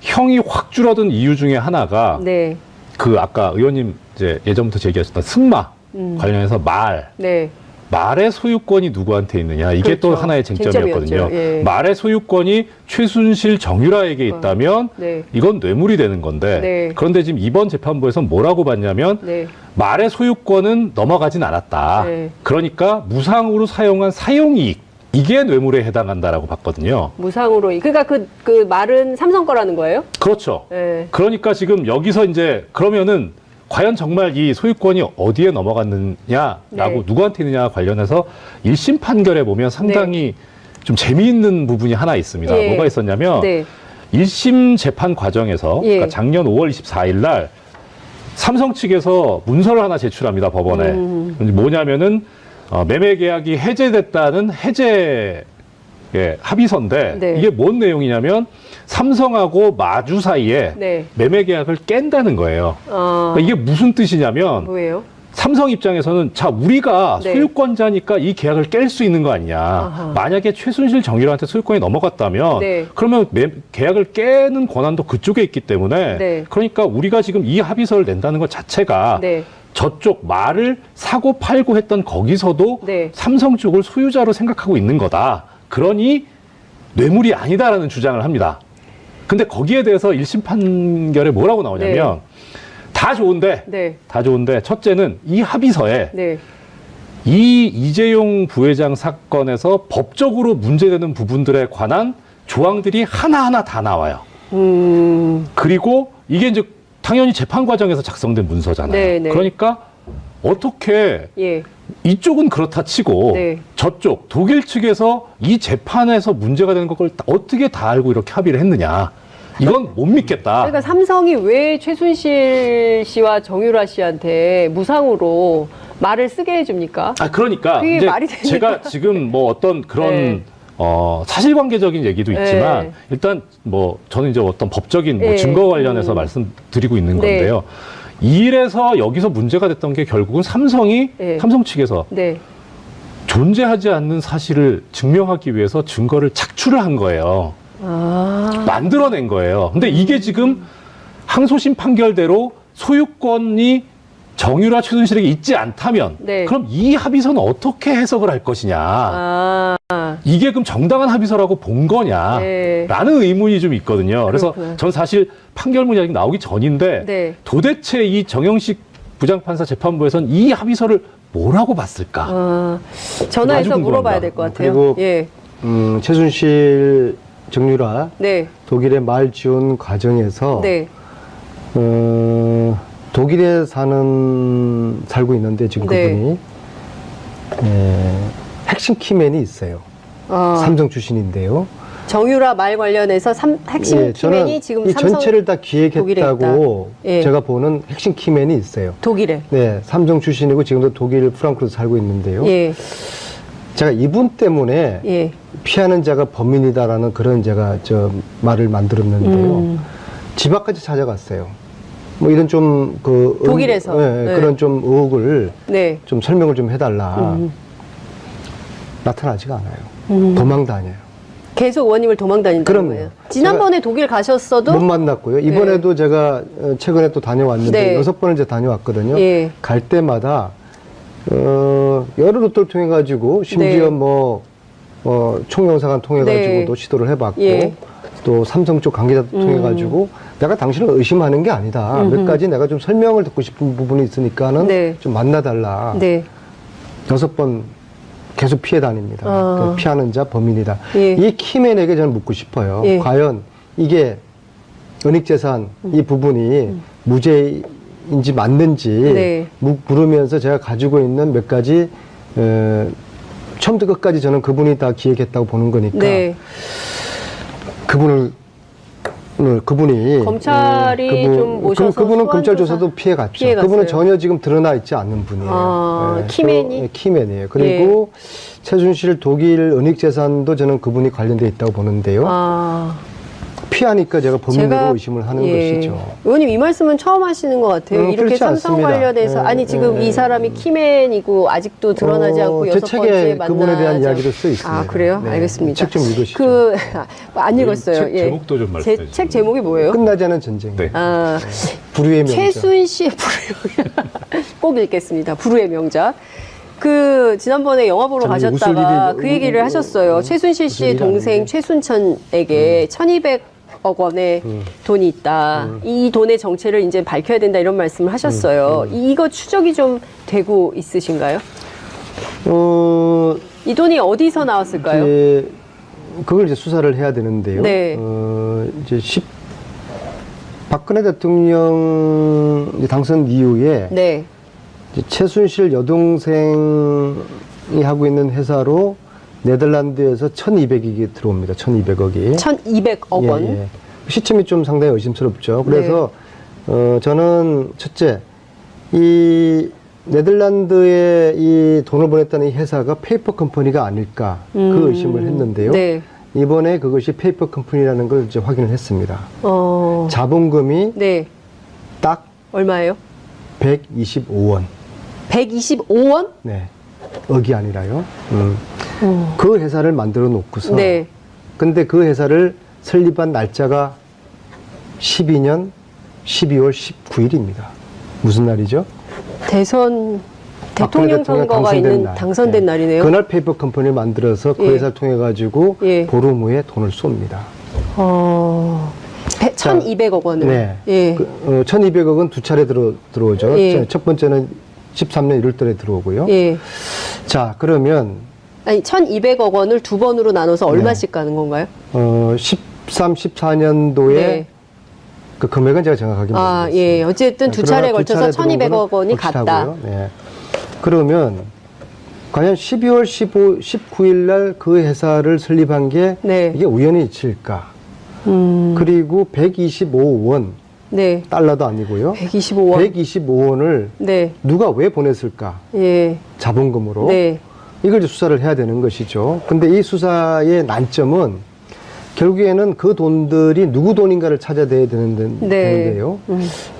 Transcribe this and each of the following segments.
형이 확 줄어든 이유 중에 하나가 네. 그 아까 의원님 이제 예전부터 제기하셨던 승마 관련해서 네. 말의 소유권이 누구한테 있느냐 이게 그렇죠. 또 하나의 쟁점이었거든요. 예. 말의 소유권이 최순실 정유라에게 있다면 네. 이건 뇌물이 되는 건데 네. 그런데 지금 이번 재판부에서 뭐라고 봤냐면 네. 말의 소유권은 넘어가진 않았다. 네. 그러니까 무상으로 사용한 사용이익 이게 뇌물에 해당한다라고 봤거든요. 무상으로. 그러니까 그 말은 삼성 거라는 거예요? 그렇죠. 네. 그러니까 지금 여기서 이제 그러면은 과연 정말 이 소유권이 어디에 넘어갔느냐라고 네. 누구한테 있느냐 관련해서 1심 판결에 보면 상당히 좀 재미있는 부분이 하나 있습니다. 예. 뭐가 있었냐면 네. 1심 재판 과정에서 예. 그러니까 작년 5월 24일 날 삼성 측에서 문서를 하나 제출합니다. 법원에. 뭐냐면은 매매 계약이 해제됐다는 해제 합의서인데 네. 이게 뭔 내용이냐면 삼성하고 마주 사이에 네. 매매 계약을 깬다는 거예요. 그러니까 이게 무슨 뜻이냐면 뭐예요? 삼성 입장에서는 자 우리가 네. 소유권자니까 이 계약을 깰 수 있는 거 아니냐. 아하. 만약에 최순실 정유라한테 소유권이 넘어갔다면 네. 그러면 계약을 깨는 권한도 그쪽에 있기 때문에 네. 그러니까 우리가 지금 이 합의서를 낸다는 것 자체가 네. 저쪽 말을 사고 팔고 했던 거기서도 네. 삼성 쪽을 소유자로 생각하고 있는 거다. 그러니 뇌물이 아니다라는 주장을 합니다. 근데 거기에 대해서 1심 판결에 뭐라고 나오냐면 다 좋은데 네. 다 좋은데 첫째는 이 합의서에 네. 이 이재용 부회장 사건에서 법적으로 문제되는 부분들에 관한 조항들이 하나하나 다 나와요. 그리고 이게 이제 당연히 재판 과정에서 작성된 문서잖아요. 네, 네. 그러니까 어떻게 예. 이쪽은 그렇다 치고 네. 저쪽 독일 측에서 이 재판에서 문제가 되는 걸 어떻게 다 알고 이렇게 합의를 했느냐. 이건 못 믿겠다. 그러니까 삼성이 왜 최순실 씨와 정유라 씨한테 무상으로 말을 쓰게 해줍니까? 그러니까 그게 이제 말이 됩니까? 제가 지금 뭐 어떤 그런 네. 사실관계적인 얘기도 있지만 네. 일단 뭐 저는 이제 어떤 법적인 뭐 네. 증거 관련해서 말씀드리고 있는 네. 건데요. 이 일에서 여기서 문제가 됐던 게 결국은 삼성이 네. 삼성 측에서 네. 존재하지 않는 사실을 증명하기 위해서 증거를 착출을 한 거예요. 만들어낸 거예요. 근데 이게 지금 항소심 판결대로 소유권이 정유라 최순실에게 있지 않다면 네. 그럼 이 합의서는 어떻게 해석을 할 것이냐. 이게 그럼 정당한 합의서라고 본 거냐. 네. 라는 의문이 좀 있거든요. 그래서 그렇구나. 전 사실 판결문이 아직 나오기 전인데 네. 도대체 이 정영식 부장판사 재판부에서는 이 합의서를 뭐라고 봤을까? 전화해서 아주 물어봐야 궁금합니다. 될 것 같아요. 그리고 예. 최순실 정유라 네. 독일에 말 지원 과정에서 네. 독일에 살고 있는데 지금 네. 그분이 핵심 키맨이 있어요. 삼성 출신인데요. 정유라 말 관련해서 핵심 저는 키맨이 지금 이 삼성 전체를 다 독일에 기획했다고 있다. 예. 제가 보는 핵심 키맨이 있어요. 독일에. 네, 삼성 출신이고 지금도 독일 프랑크푸르트 살고 있는데요. 예. 제가 이분 때문에 예. 피하는 자가 범인이다라는 그런 제가 말을 만들었는데요. 집 앞까지 찾아갔어요. 뭐 이런 좀 독일에서 네. 그런 좀 의혹을 네. 좀 설명을 좀 해달라. 나타나지가 않아요. 도망 다녀요. 계속 의원님을 도망 다닌다는 그럼요. 거예요. 지난번에 독일 가셨어도 못 만났고요. 이번에도 제가 최근에 또 다녀왔는데 네. 6번을 이제 다녀왔거든요. 예. 갈 때마다 여러 루트를 통해 가지고 심지어 네. 총영사관 통해 가지고도 네. 시도를 해봤고 예. 또 삼성 쪽 관계자도 통해 가지고 내가 당신을 의심하는 게 아니다. 몇 가지 내가 좀 설명을 듣고 싶은 부분이 있으니까는 네. 좀 만나달라. 네. 6번 계속 피해 다닙니다. 그러니까 피하는 자 범인이다. 예. 이 키맨에게 저는 묻고 싶어요. 예. 과연 이게 은닉재산 이 부분이 무죄인지 맞는지 네. 물으면서 제가 가지고 있는 몇 가지 처음부터 끝까지 저는 그분이 다 기획했다고 보는 거니까 네. 그분이 검찰이 좀 모셔서 그분은 소환 검찰 조사 조사도 피해갔죠. 피해갔어요. 그분은 전혀 지금 드러나 있지 않는 분이에요. 키맨이? 키맨이에요. 그리고 최순실 독일 은닉재산도 저는 그분이 관련돼 있다고 보는데요. 피하니까 제가 범인으로 의심을 하는 것이죠. 의원님 이 말씀은 처음 하시는 것 같아요. 이렇게 그렇지 삼성 않습니다. 관련해서 아니 지금 이 사람이 키맨이고 아직도 드러나지 않고 제 6번째 책에 만나자. 그분에 대한 이야기도 써 있습니다. 아 그래요? 네. 알겠습니다. 책 좀 읽으시죠. 안 읽었어요. 책 제목도 좀 말씀해 주세요. 책 제목이 뭐예요? 끝나지 않은 전쟁. 네. 아, 불후의 명작. 최순실 불후의 꼭 읽겠습니다. 불후의 명작. 지난번에 영화 보러 참, 가셨다가 웃을 그 얘기를 하셨어요. 최순실 씨의 일이 동생 아닌데. 최순천에게 1,200억 원의 돈이 있다. 이 돈의 정체를 이제 밝혀야 된다 이런 말씀을 하셨어요. 이거 추적이 좀 되고 있으신가요? 이 돈이 어디서 나왔을까요? 그걸 이제 수사를 해야 되는데요. 네. 박근혜 대통령 당선 이후에 네. 이제 최순실 여동생이 하고 있는 회사로 네덜란드에서 1,200억이 들어옵니다. 1,200억이. 1,200억 원. 예. 시점이 좀 상당히 의심스럽죠. 그래서 저는 첫째, 이 네덜란드에 이 돈을 보냈다는 이 회사가 페이퍼 컴퍼니가 아닐까 그 의심을 했는데요. 네. 이번에 그것이 페이퍼 컴퍼니라는 걸 이제 확인을 했습니다. 어. 자본금이 네. 딱 얼마예요? 125원. 125원? 네. 억이 아니라요. 그 회사를 만들어 놓고서. 네. 근데 그 회사를 설립한 날짜가 12년 12월 19일입니다. 무슨 날이죠? 대통령 박근혜 선거가 당선된 네. 날이네요. 그날 페이퍼 컴퍼니를 만들어서 그 예. 회사를 통해 가지고 예. 보름 후에 돈을 쏩니다. 1,200억 원을. 네. 예. 1,200억은 두 차례 들어오죠. 예. 첫 번째는 13년 1월 달에 들어오고요. 예. 자, 그러면 아니 1,200억 원을 두 번으로 나눠서 얼마씩 가는 건가요? 13, 14년도에 네. 그 금액은 제가 정확하게 아, 모르겠습니다. 예. 어쨌든 두 차례에 그러나 두 걸쳐서 차례 들어온 1,200억 원이 거는 갔다. 확실하고요. 네. 그러면 과연 12월 19일 날 그 회사를 설립한 게 네. 이게 우연히 일치일까? 그리고 125원 네. 달러도 아니고요. 125원. 125원을 네. 누가 왜 보냈을까? 예. 자본금으로. 네. 이걸 이제 수사를 해야 되는 것이죠. 근데 이 수사의 난점은 결국에는 그 돈들이 누구 돈인가를 찾아야 되는데요.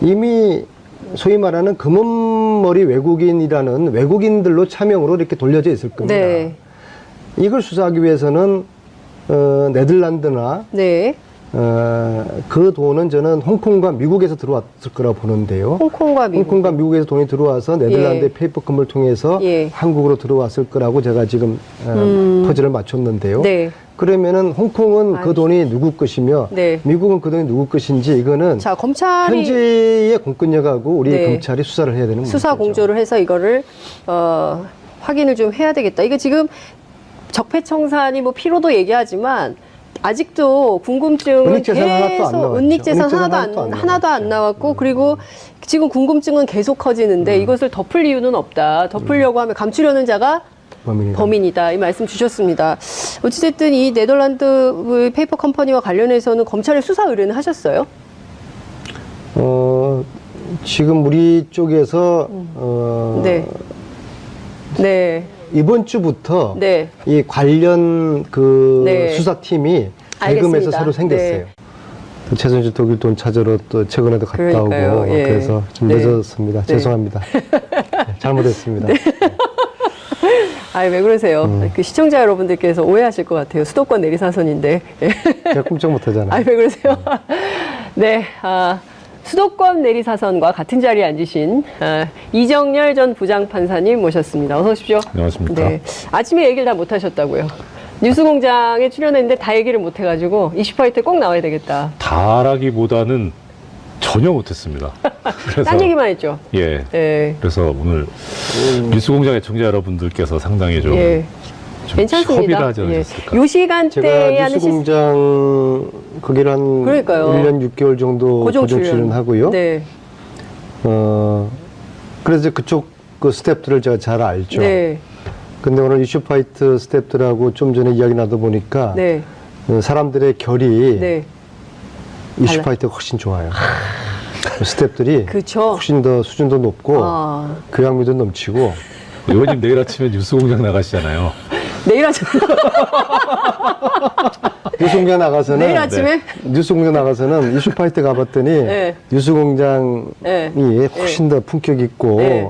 이미 소위 말하는 금은머리 외국인이라는 외국인들로 차명으로 이렇게 돌려져 있을 겁니다. 네. 이걸 수사하기 위해서는 네덜란드나 네. 그 돈은 저는 홍콩과 미국에서 들어왔을 거라고 보는데요. 홍콩과 미국. 홍콩과 미국에서 돈이 들어와서 네덜란드의 예. 페이퍼컴을 통해서 예. 한국으로 들어왔을 거라고 제가 지금 퍼즐을 맞췄는데요. 네. 그러면은 홍콩은 그 알겠습니다. 돈이 누구 것이며 네. 미국은 그 돈이 누구 것인지 이거는 자, 검찰이 현지의 공권력하고 우리 네. 검찰이 수사를 해야 되는 수사 문제죠. 공조를 해서 이거를 확인을 좀 해야 되겠다. 이거 지금 적폐청산이 뭐 피로도 얘기하지만 아직도 궁금증은 은닉재산 하나도 안 계속 나왔죠. 은닉재산 은닉재산 하나도 안 나왔고 그리고 지금 궁금증은 계속 커지는데 이것을 덮을 이유는 없다. 덮으려고 하면 감추려는 자가 범인이다. 이 말씀 주셨습니다. 어찌됐든 이 네덜란드 페이퍼 컴퍼니와 관련해서는 검찰에 수사 의뢰는 하셨어요? 지금 우리 쪽에서 네. 네. 이번 주부터 네. 이 관련 그 네. 수사팀이 알겠습니다. 대금에서 새로 생겼어요. 네. 또 최순실 독일 돈 찾으러 또 최근에도 갔다 그러니까요. 오고 예. 그래서 좀 네. 늦었습니다. 네. 죄송합니다. 네, 잘못했습니다. 아니, 왜 그러세요? 그 시청자 여러분들께서 오해하실 것 같아요. 수도권 내리사선인데. 제가 꿈쩍 못하잖아요. 아니, 왜 그러세요? 네, 수도권 내리사선과 같은 자리에 앉으신 이정열 전 부장판사님 모셨습니다. 어서 오십시오. 안녕하십니까. 네, 아침에 얘기를 다 못하셨다고요. 뉴스공장에 출연했는데 다 얘기를 못해가지고 이슈파이터에 꼭 나와야 되겠다. 다라기보다는 전혀 못했습니다. 그래서 딴 얘기만 했죠. 예. 네. 그래서 오늘 뉴스공장의 청자 여러분들께서 상당히 좀, 예. 좀 괜찮습니다. 협의를 하지 예. 않았을까. 요 시간대에 제가 하는 뉴스공장 거기를 한 그러니까요. 1년 6개월 정도 고정 출연하고요. 네. 그래서 그쪽 그 스태프들을 제가 잘 알죠. 네. 근데 오늘 이슈파이트 스태프들하고 좀 전에 이야기 나도 보니까 네. 사람들의 결이 네. 이슈파이트가 훨씬 좋아요. 스태프들이 그쵸. 훨씬 더 수준도 높고 아. 교양미도 넘치고 의원님 내일 아침에 뉴스공장 나가시잖아요. 내일 아침에. 뉴스공장 나가서는 내일 아침에? 뉴스공장 나가서는 이슈파이터 가봤더니 네. 뉴스공장이 네. 훨씬 더 품격 있고 네.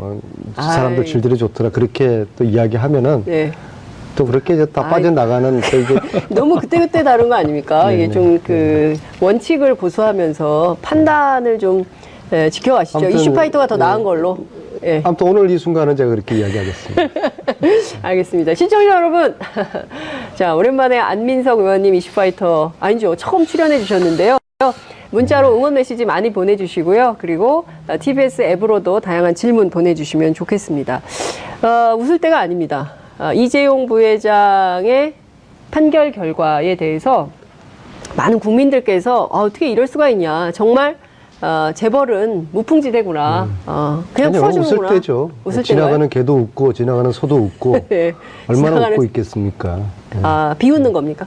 사람들 아이. 질들이 좋더라 그렇게 또 이야기하면은 네. 또 그렇게 이제 다 빠져나가는 또 이게 너무 그때그때 다른 거 아닙니까? 이게 좀 그 원칙을 고수하면서 판단을 좀 지켜가시죠. 아무튼, 이슈파이터가 더 나은 걸로. 예. 아무튼 오늘 이 순간은 제가 그렇게 이야기하겠습니다. 알겠습니다. 시청자 여러분. 자, 오랜만에 안민석 의원님 이슈파이터, 아니죠. 처음 출연해 주셨는데요. 문자로 응원 메시지 많이 보내주시고요. 그리고 TBS 앱으로도 다양한 질문 보내주시면 좋겠습니다. 웃을 때가 아닙니다. 이재용 부회장의 판결 결과에 대해서 많은 국민들께서 어떻게 이럴 수가 있냐. 정말 재벌은 무풍지대구나. 그냥 아니요, 풀어주는구나. 웃을 때죠. 웃을 지나가는 개도 웃고 지나가는 소도 웃고 네. 얼마나 웃고 있겠습니까? 비웃는 겁니까?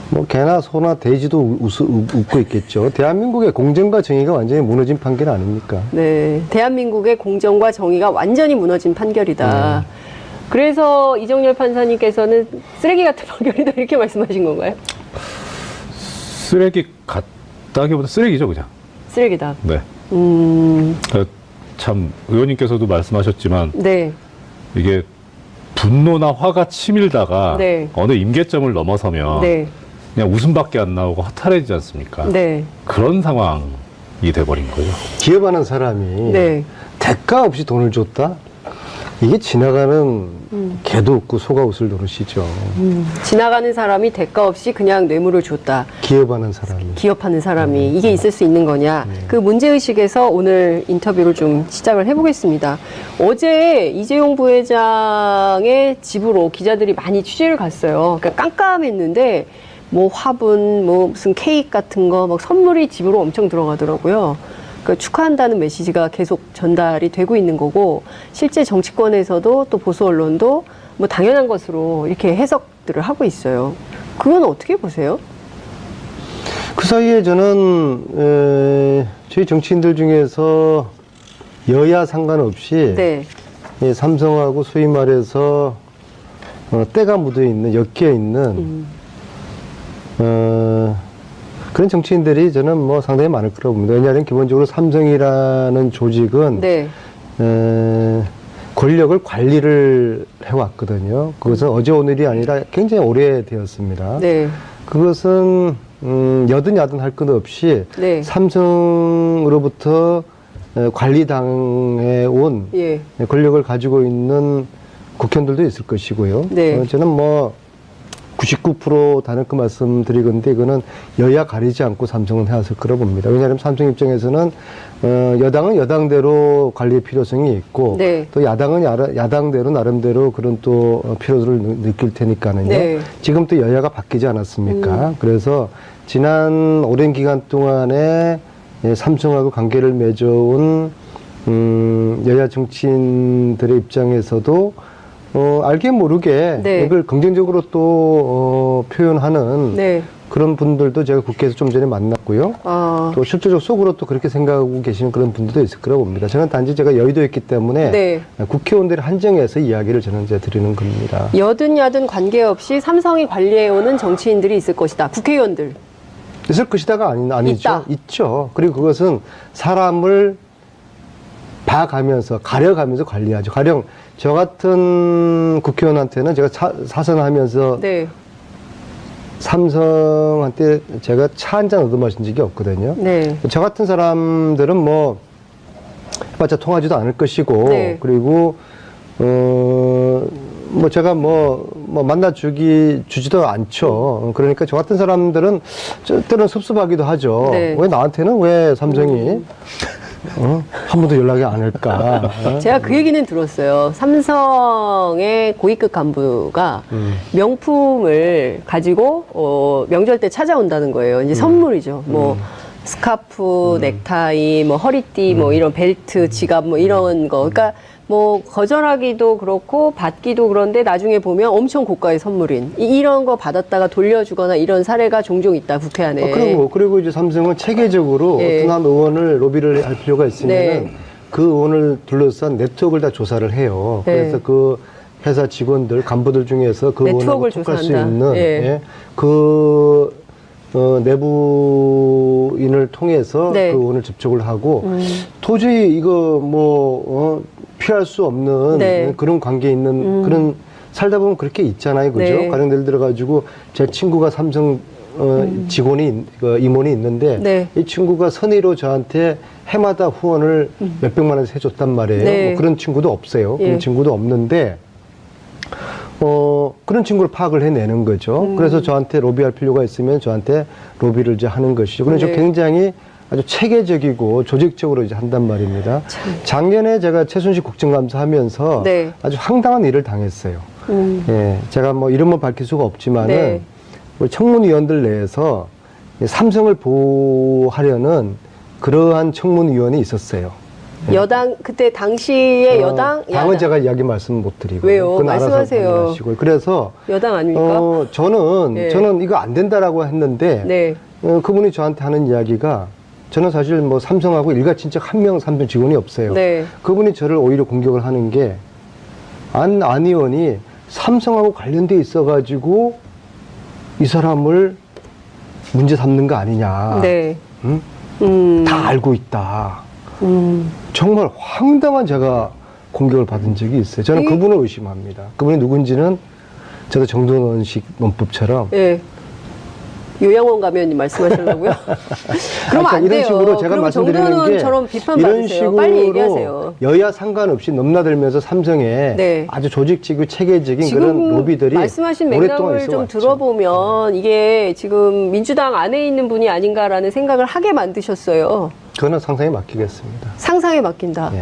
뭐 개나 소나 돼지도 웃고 있겠죠. 대한민국의 공정과 정의가 완전히 무너진 판결 아닙니까? 네. 대한민국의 공정과 정의가 완전히 무너진 판결이다. 그래서 이정열 판사님께서는 쓰레기 같은 판결이다 이렇게 말씀하신 건가요? 쓰레기 같다기보다 쓰레기죠, 그냥. 쓰레기다. 네. 참 의원님께서도 말씀하셨지만 네. 이게 분노나 화가 치밀다가 네. 어느 임계점을 넘어서면 네. 그냥 웃음밖에 안 나오고 허탈해지지 않습니까? 네. 그런 상황이 돼버린 거죠. 기업하는 사람이 네. 대가 없이 돈을 줬다? 이게 지나가는 개도 웃고 소가 웃을 노릇이죠. 지나가는 사람이 대가 없이 그냥 뇌물을 줬다. 기업하는 사람이. 기업하는 사람이 이게 있을 수 있는 거냐. 그 문제의식에서 오늘 인터뷰를 좀 시작을 해보겠습니다. 어제 이재용 부회장의 집으로 기자들이 많이 취재를 갔어요. 그러니까 깜깜했는데 뭐 화분, 뭐 무슨 케이크 같은 거 막 선물이 집으로 엄청 들어가더라고요. 그러니까 축하한다는 메시지가 계속 전달이 되고 있는 거고 실제 정치권에서도 또 보수 언론도 뭐 당연한 것으로 이렇게 해석들을 하고 있어요. 그건 어떻게 보세요? 그 사이에 저는 저희 정치인들 중에서 여야 상관없이 네. 삼성하고 소위 말해서 때가 묻어 있는 엮여 있는 그런 정치인들이 저는 뭐 상당히 많을 거라고 봅니다. 왜냐하면 기본적으로 삼성이라는 조직은 네. 권력을 관리를 해왔거든요. 그것은 어제 오늘이 아니라 굉장히 오래되었습니다. 네. 그것은 여든 야든 할 것 없이 네. 삼성으로부터 관리당해 온 예. 권력을 가지고 있는 국회의원들도 있을 것이고요. 네. 저는 뭐 99% 다는 그 말씀드리건데 이거는 여야 가리지 않고 삼성은 해왔을 거라고 봅니다. 왜냐하면 삼성 입장에서는 여당은 여당대로 관리의 필요성이 있고 네. 또 야당은 야당대로 나름대로 그런 또 필요를 느낄 테니까는요. 네. 지금 또 여야가 바뀌지 않았습니까? 그래서 지난 오랜 기간 동안에 삼성하고 관계를 맺어온 여야 정치인들의 입장에서도 알게 모르게 네. 이걸 긍정적으로 또 표현하는 네. 그런 분들도 제가 국회에서 좀 전에 만났고요. 또 실제적으로 속으로 또 그렇게 생각하고 계시는 그런 분들도 있을 거라고 봅니다. 저는 단지 제가 여의도에 있기 때문에 네. 국회의원들을 한정해서 이야기를 저는 이제 드리는 겁니다. 여든 야든 관계없이 삼성이 관리해오는 정치인들이 있을 것이다. 국회의원들. 있을 것이다가 아니죠. 있다. 있죠. 그리고 그것은 사람을 봐가면서 가려가면서 관리하죠. 가령 저 같은 국회의원한테는 제가 사선하면서 네. 삼성한테 제가 차 한 잔 얻어마신 적이 없거든요. 네. 저 같은 사람들은 뭐 해봤자 통하지도 않을 것이고 네. 그리고 뭐 제가 뭐 주지도 않죠. 그러니까 저 같은 사람들은 때로는 섭섭하기도 하죠. 네. 왜 나한테는 왜 삼성이 한 번도 연락이 안 할까? 제가 그 얘기는 들었어요. 삼성의 고위급 간부가 명품을 가지고 명절 때 찾아온다는 거예요. 이제 선물이죠. 뭐 스카프, 넥타이, 뭐 허리띠, 뭐 이런 벨트, 지갑, 뭐 이런 거. 그러니까 뭐 거절하기도 그렇고 받기도 그런데 나중에 보면 엄청 고가의 선물인 이런 거 받았다가 돌려주거나 이런 사례가 종종 있다 국회 안에. 그리고 이제 삼성은 체계적으로 예. 어떤 한 의원을 로비를 할 필요가 있으면 네. 그 의원을 둘러싼 네트워크를 다 조사를 해요. 네. 그래서 그 회사 직원들, 간부들 중에서 그 의원하고 네트워크를 톡할 수 조사한다. 있는 예. 예, 내부인을 통해서 네. 그 의원을 접촉을 하고 도저히 이거 피할 수 없는 네. 그런 관계에 있는 그런 살다 보면 그렇게 있잖아요, 그죠? 네. 가령 예를 들어가지고 제 친구가 삼성 직원이 임원이 있는데 네. 이 친구가 선의로 저한테 해마다 후원을 몇백만 원씩 해줬단 말이에요. 네. 뭐 그런 친구도 없어요. 예. 그런 친구도 없는데 그런 친구를 파악을 해내는 거죠. 그래서 저한테 로비할 필요가 있으면 저한테 로비를 이제 하는 것이죠. 그래서 네. 굉장히 아주 체계적이고 조직적으로 이제 한단 말입니다. 작년에 제가 최순실 국정감사 하면서 네. 아주 황당한 일을 당했어요. 예, 제가 뭐 이름은 밝힐 수가 없지만은 네. 우리 청문위원들 내에서 삼성을 보호하려는 그러한 청문위원이 있었어요. 여당 그때 당시에 여당 당은 야당. 제가 이야기 말씀 못 드리고 왜요? 그건 알아서 말씀하세요. 판단하시고요. 그래서 여당 아닙니까? 저는 이거 안 된다라고 했는데 네. 그분이 저한테 하는 이야기가 저는 사실 뭐 삼성하고 일가친척 한 명 삼성 직원이 없어요. 네. 그분이 저를 오히려 공격을 하는 게 안 의원이 삼성하고 관련돼 있어가지고 이 사람을 문제 삼는 거 아니냐. 네. 응? 다 알고 있다. 정말 황당한 제가 공격을 받은 적이 있어요. 저는 그분을 의심합니다. 그분이 누군지는 저도 정동원식 논법처럼 예. 요양원 가면 말씀하시려고요? 그러면 안 이런 돼요. 식으로 제가 그럼 말씀드리는 게 정도원처럼 비판 이런 받으세요. 식으로 빨리 얘기하세요. 여야 상관없이 넘나들면서 삼성에 네. 아주 조직적이고 체계적인 지금 그런 로비들이 말씀하신 오랫동안 맥락을 좀 있어왔죠. 들어보면 이게 지금 민주당 안에 있는 분이 아닌가라는 생각을 하게 만드셨어요. 그거는 상상에 맡기겠습니다. 상상에 맡긴다. 예.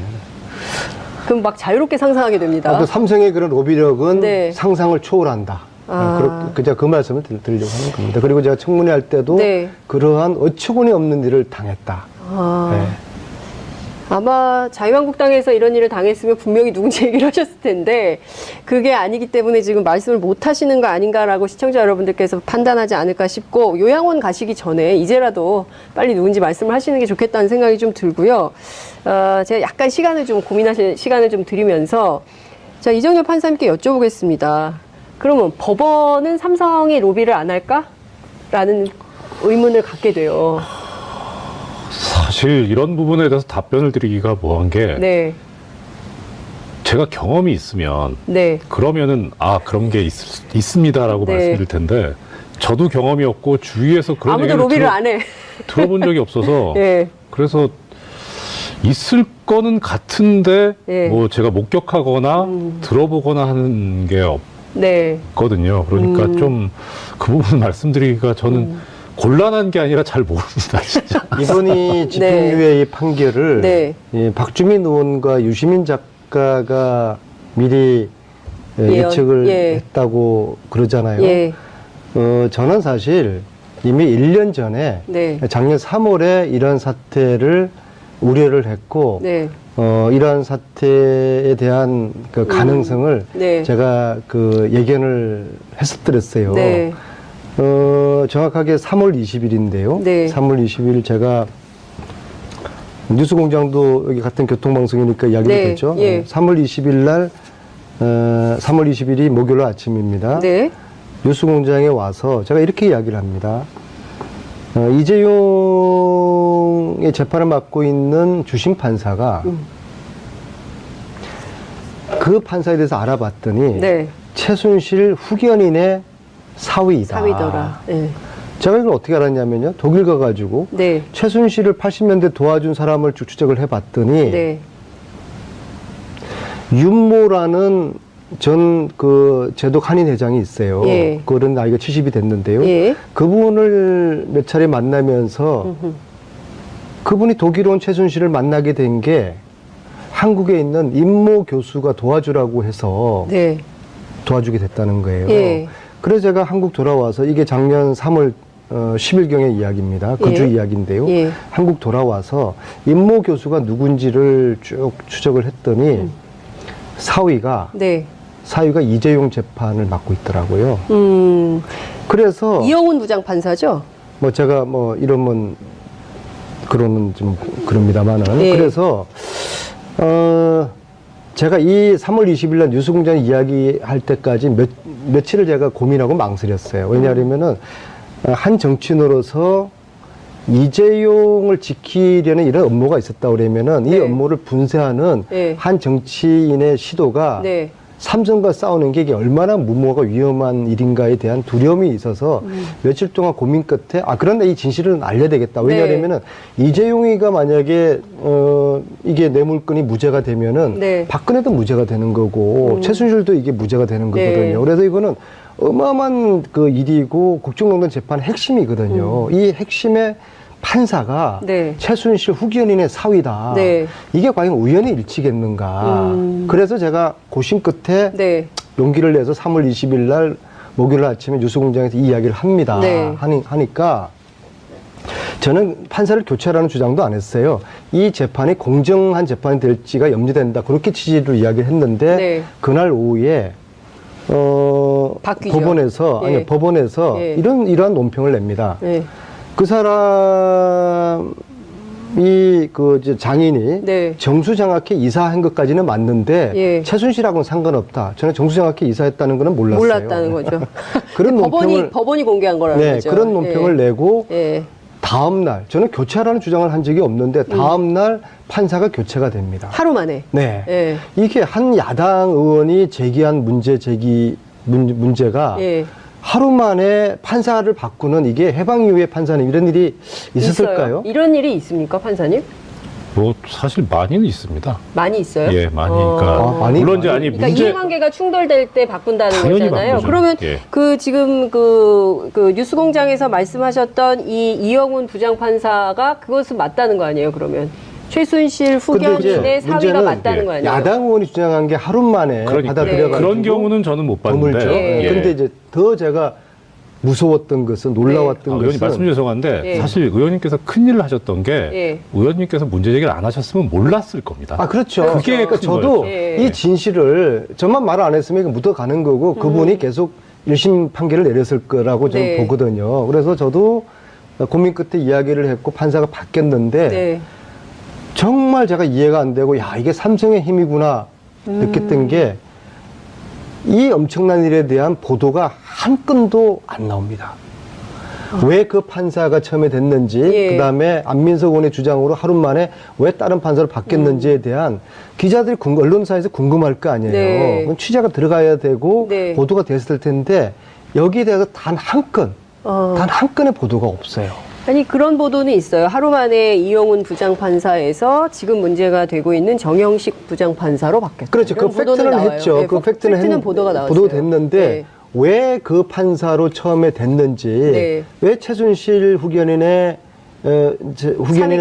그럼 막 자유롭게 상상하게 됩니다. 그 삼성의 그런 로비력은 네. 상상을 초월한다. 아. 제가 그 말씀을 드리려고 하는 겁니다. 그리고 제가 청문회 할 때도 네. 그러한 어처구니 없는 일을 당했다. 아. 네. 아마 자유한국당에서 이런 일을 당했으면 분명히 누군지 얘기를 하셨을 텐데 그게 아니기 때문에 지금 말씀을 못 하시는 거 아닌가라고 시청자 여러분들께서 판단하지 않을까 싶고 요양원 가시기 전에 이제라도 빨리 누군지 말씀을 하시는 게 좋겠다는 생각이 좀 들고요. 제가 약간 시간을 좀 고민하실 시간을 좀 드리면서 자, 이정열 판사님께 여쭤보겠습니다. 그러면 법원은 삼성이 로비를 안 할까? 라는 의문을 갖게 돼요. 사실 이런 부분에 대해서 답변을 드리기가 뭐한 게 네. 제가 경험이 있으면 네. 그러면은 그런 게 있습니다라고 네. 말씀드릴 텐데 저도 경험이 없고 주위에서 그런 아무도 얘기를 로비를 안 해. 들어본 적이 없어서 네. 그래서 있을 거는 같은데 네. 뭐 제가 목격하거나 들어보거나 하는 게 네. 없거든요. 그러니까 좀 그 부분 말씀드리기가 저는 곤란한 게 아니라 잘 모릅니다, 진짜. 이번이 집행유예 이 판결을 네. 박주민 의원과 유시민 작가가 미리 예측을 했다고 그러잖아요. 예. 저는 사실 이미 1년 전에 네. 작년 3월에 이런 사태를 우려를 했고 네. 이러한 사태에 대한 그 가능성을 네. 제가 그 예견을 했었더랬어요. 네. 정확하게 3월 20일인데요. 네. 3월 20일 제가 뉴스공장도 여기 같은 교통방송이니까 이야기도 네. 됐죠. 예. 3월 3월 20일 날 3월 20일이 목요일 아침입니다. 네. 뉴스공장에 와서 제가 이렇게 이야기를 합니다. 이재용의 재판을 맡고 있는 주심 판사가 그 판사에 대해서 알아봤더니 네. 최순실 후견인의 사위이다. 사위더라. 네. 제가 이걸 어떻게 알았냐면요. 독일 가가지고 네. 최순실을 80년대 도와준 사람을 쭉 추적을 해봤더니 네. 윤모라는 전 그 제독 한인 회장이 있어요. 예. 그런 나이가 70이 됐는데요. 예. 그분을 몇 차례 만나면서 그분이 독일 온 최순실을 만나게 된 게 한국에 있는 임모 교수가 도와주라고 해서 네. 도와주게 됐다는 거예요. 예. 그래서 제가 한국 돌아와서 이게 작년 3월 10일경의 이야기입니다. 그 주 예. 이야기인데요. 예. 한국 돌아와서 임모 교수가 누군지를 쭉 추적을 했더니 사위가 네. 이재용 재판을 맡고 있더라고요. 그래서 이영훈 부장판사죠? 뭐 제가 뭐 이러면 그러는 좀 그럽니다만은 예. 그래서 제가 이 3월 20일 날 뉴스공장 이야기할 때까지 며칠을 제가 고민하고 망설였어요. 왜냐하면은 한 정치인으로서 이재용을 지키려는 이런 업무가 있었다 그러면은 이 업무를 분쇄하는 한 정치인의 시도가 삼성과 싸우는 게 이게 얼마나 무모하고 위험한 일인가에 대한 두려움이 있어서 며칠 동안 고민 끝에 그런데 이 진실은 알려야 되겠다. 왜냐하면은 이재용이가 만약에 이게 뇌물건이 무죄가 되면은 박근혜도 무죄가 되는 거고 최순실도 이게 무죄가 되는 거거든요. 그래서 이거는 어마어마한 그 일이고 국정농단 재판의 핵심이거든요. 이 핵심의 판사가 최순실 후견인의 사위다. 이게 과연 우연의 일치겠는가. 그래서 제가 고심 끝에 용기를 내서 3월 20일 날 목요일 아침에 뉴스공장에서 이 이야기를 합니다. 하니까 저는 판사를 교체하라는 주장도 안 했어요. 이 재판이 공정한 재판이 될지가 염려된다. 그렇게 취지로 이야기를 했는데 그날 오후에 법원에서 이러한 논평을 냅니다. 그 사람이 장인이 정수장학회 이사한 것까지는 맞는데 최순실하고는 상관없다. 저는 정수장학회 이사했다는 거는 몰랐어요. 몰랐다는 거죠. 그런 법원이 공개한 거라는 거죠. 그런 논평을 내고 다음 날 저는 교체하라는 주장을 한 적이 없는데 다음 날 판사가 교체가 됩니다. 하루 만에. 이게 한 야당 의원이 제기한 문제가 하루 만에 판사를 바꾸는 이게 해방 이후에 판사님 이런 일이 있었을까요? 이런 일이 있습니까, 판사님? 뭐 사실 많이는 있습니다. 많이 있어요? 예, 많으니까. 물론 이제 그러니까 이해관계가 충돌될 때 바꾼다는 거잖아요. 바꾸죠. 그러면 지금 뉴스공장에서 말씀하셨던 이 이영훈 부장판사가 그것은 맞다는 거 아니에요? 그러면 최순실 후견인의 사위가 맞다는 거 아니에요? 야당 의원이 주장한 게 하루 만에 받아들여가지고 그런 경우는 저는 못 봤는데. 그런데 이제 더 제가 무서웠던 것은 놀라웠던 것은 의원님 말씀 죄송한데 사실 의원님께서 큰일을 하셨던 게 의원님께서 문제 제기를 안 하셨으면 몰랐을 겁니다. 그렇죠. 그게 저도 이 진실을 저만 말 안 했으면 이거 묻어가는 거고 그분이 계속 1심 판결을 내렸을 거라고 저는 보거든요. 그래서 저도 고민 끝에 이야기를 했고 판사가 바뀌었는데 정말 제가 이해가 안 되고 이게 삼성의 힘이구나 느꼈던 게 이 엄청난 일에 대한 보도가 한 건도 안 나옵니다. 왜 그 판사가 처음에 됐는지 그다음에 안민석 의원의 주장으로 하루 만에 왜 다른 판사로 바뀌었는지에 대한 기자들이 언론사에서 궁금할 거 아니에요. 그럼 취재가 들어가야 되고 보도가 됐을 텐데 여기에 대해서 단 한 건의 보도가 없어요. 아니 그런 보도는 있어요. 하루 만에 이영훈 부장판사에서 지금 문제가 되고 있는 정영식 부장판사로 바뀌었다. 그렇죠. 그 팩트는 했죠. 그 팩트는 보도가 나왔어요. 보도됐는데 왜 그 판사로 처음에 됐는지, 왜 최순실 후견인의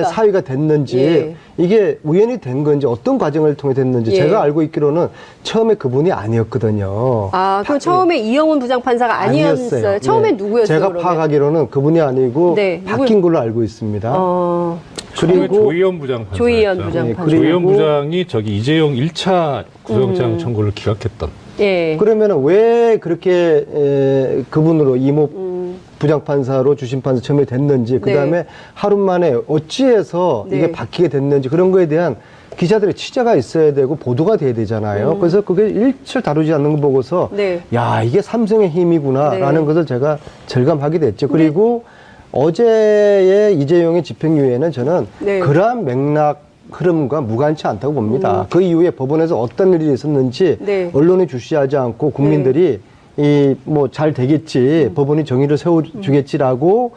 사위가 됐는지, 이게 우연히 된 건지 어떤 과정을 통해 됐는지 제가 알고 있기로는 처음에 그분이 아니었거든요. 그럼 처음에 이영훈 부장판사가 아니었어요? 처음에 누구였어요? 제가 그러면? 파악하기로는 그분이 아니고 바뀐 걸로 알고 있습니다. 그리고 조희연 부장판사. 조희연 부장이 이재용 1차 구속영장 청구를 기각했던. 그러면 왜 그렇게 그분으로 이모 부장판사로 주심판사 처음에 됐는지 그다음에 하루 만에 어찌해서 이게 바뀌게 됐는지 그런 거에 대한 기자들의 취재가 있어야 되고 보도가 돼야 되잖아요. 그래서 그게 일절 다루지 않는 거 보고서 이게 삼성의 힘이구나라는 것을 제가 절감하게 됐죠. 그리고 어제의 이재용의 집행유예는 저는 그러한 맥락 흐름과 무관치 않다고 봅니다. 그 이후에 법원에서 어떤 일이 있었는지 언론에 주시하지 않고 국민들이 잘 되겠지, 법원이 정의를 세워주겠지라고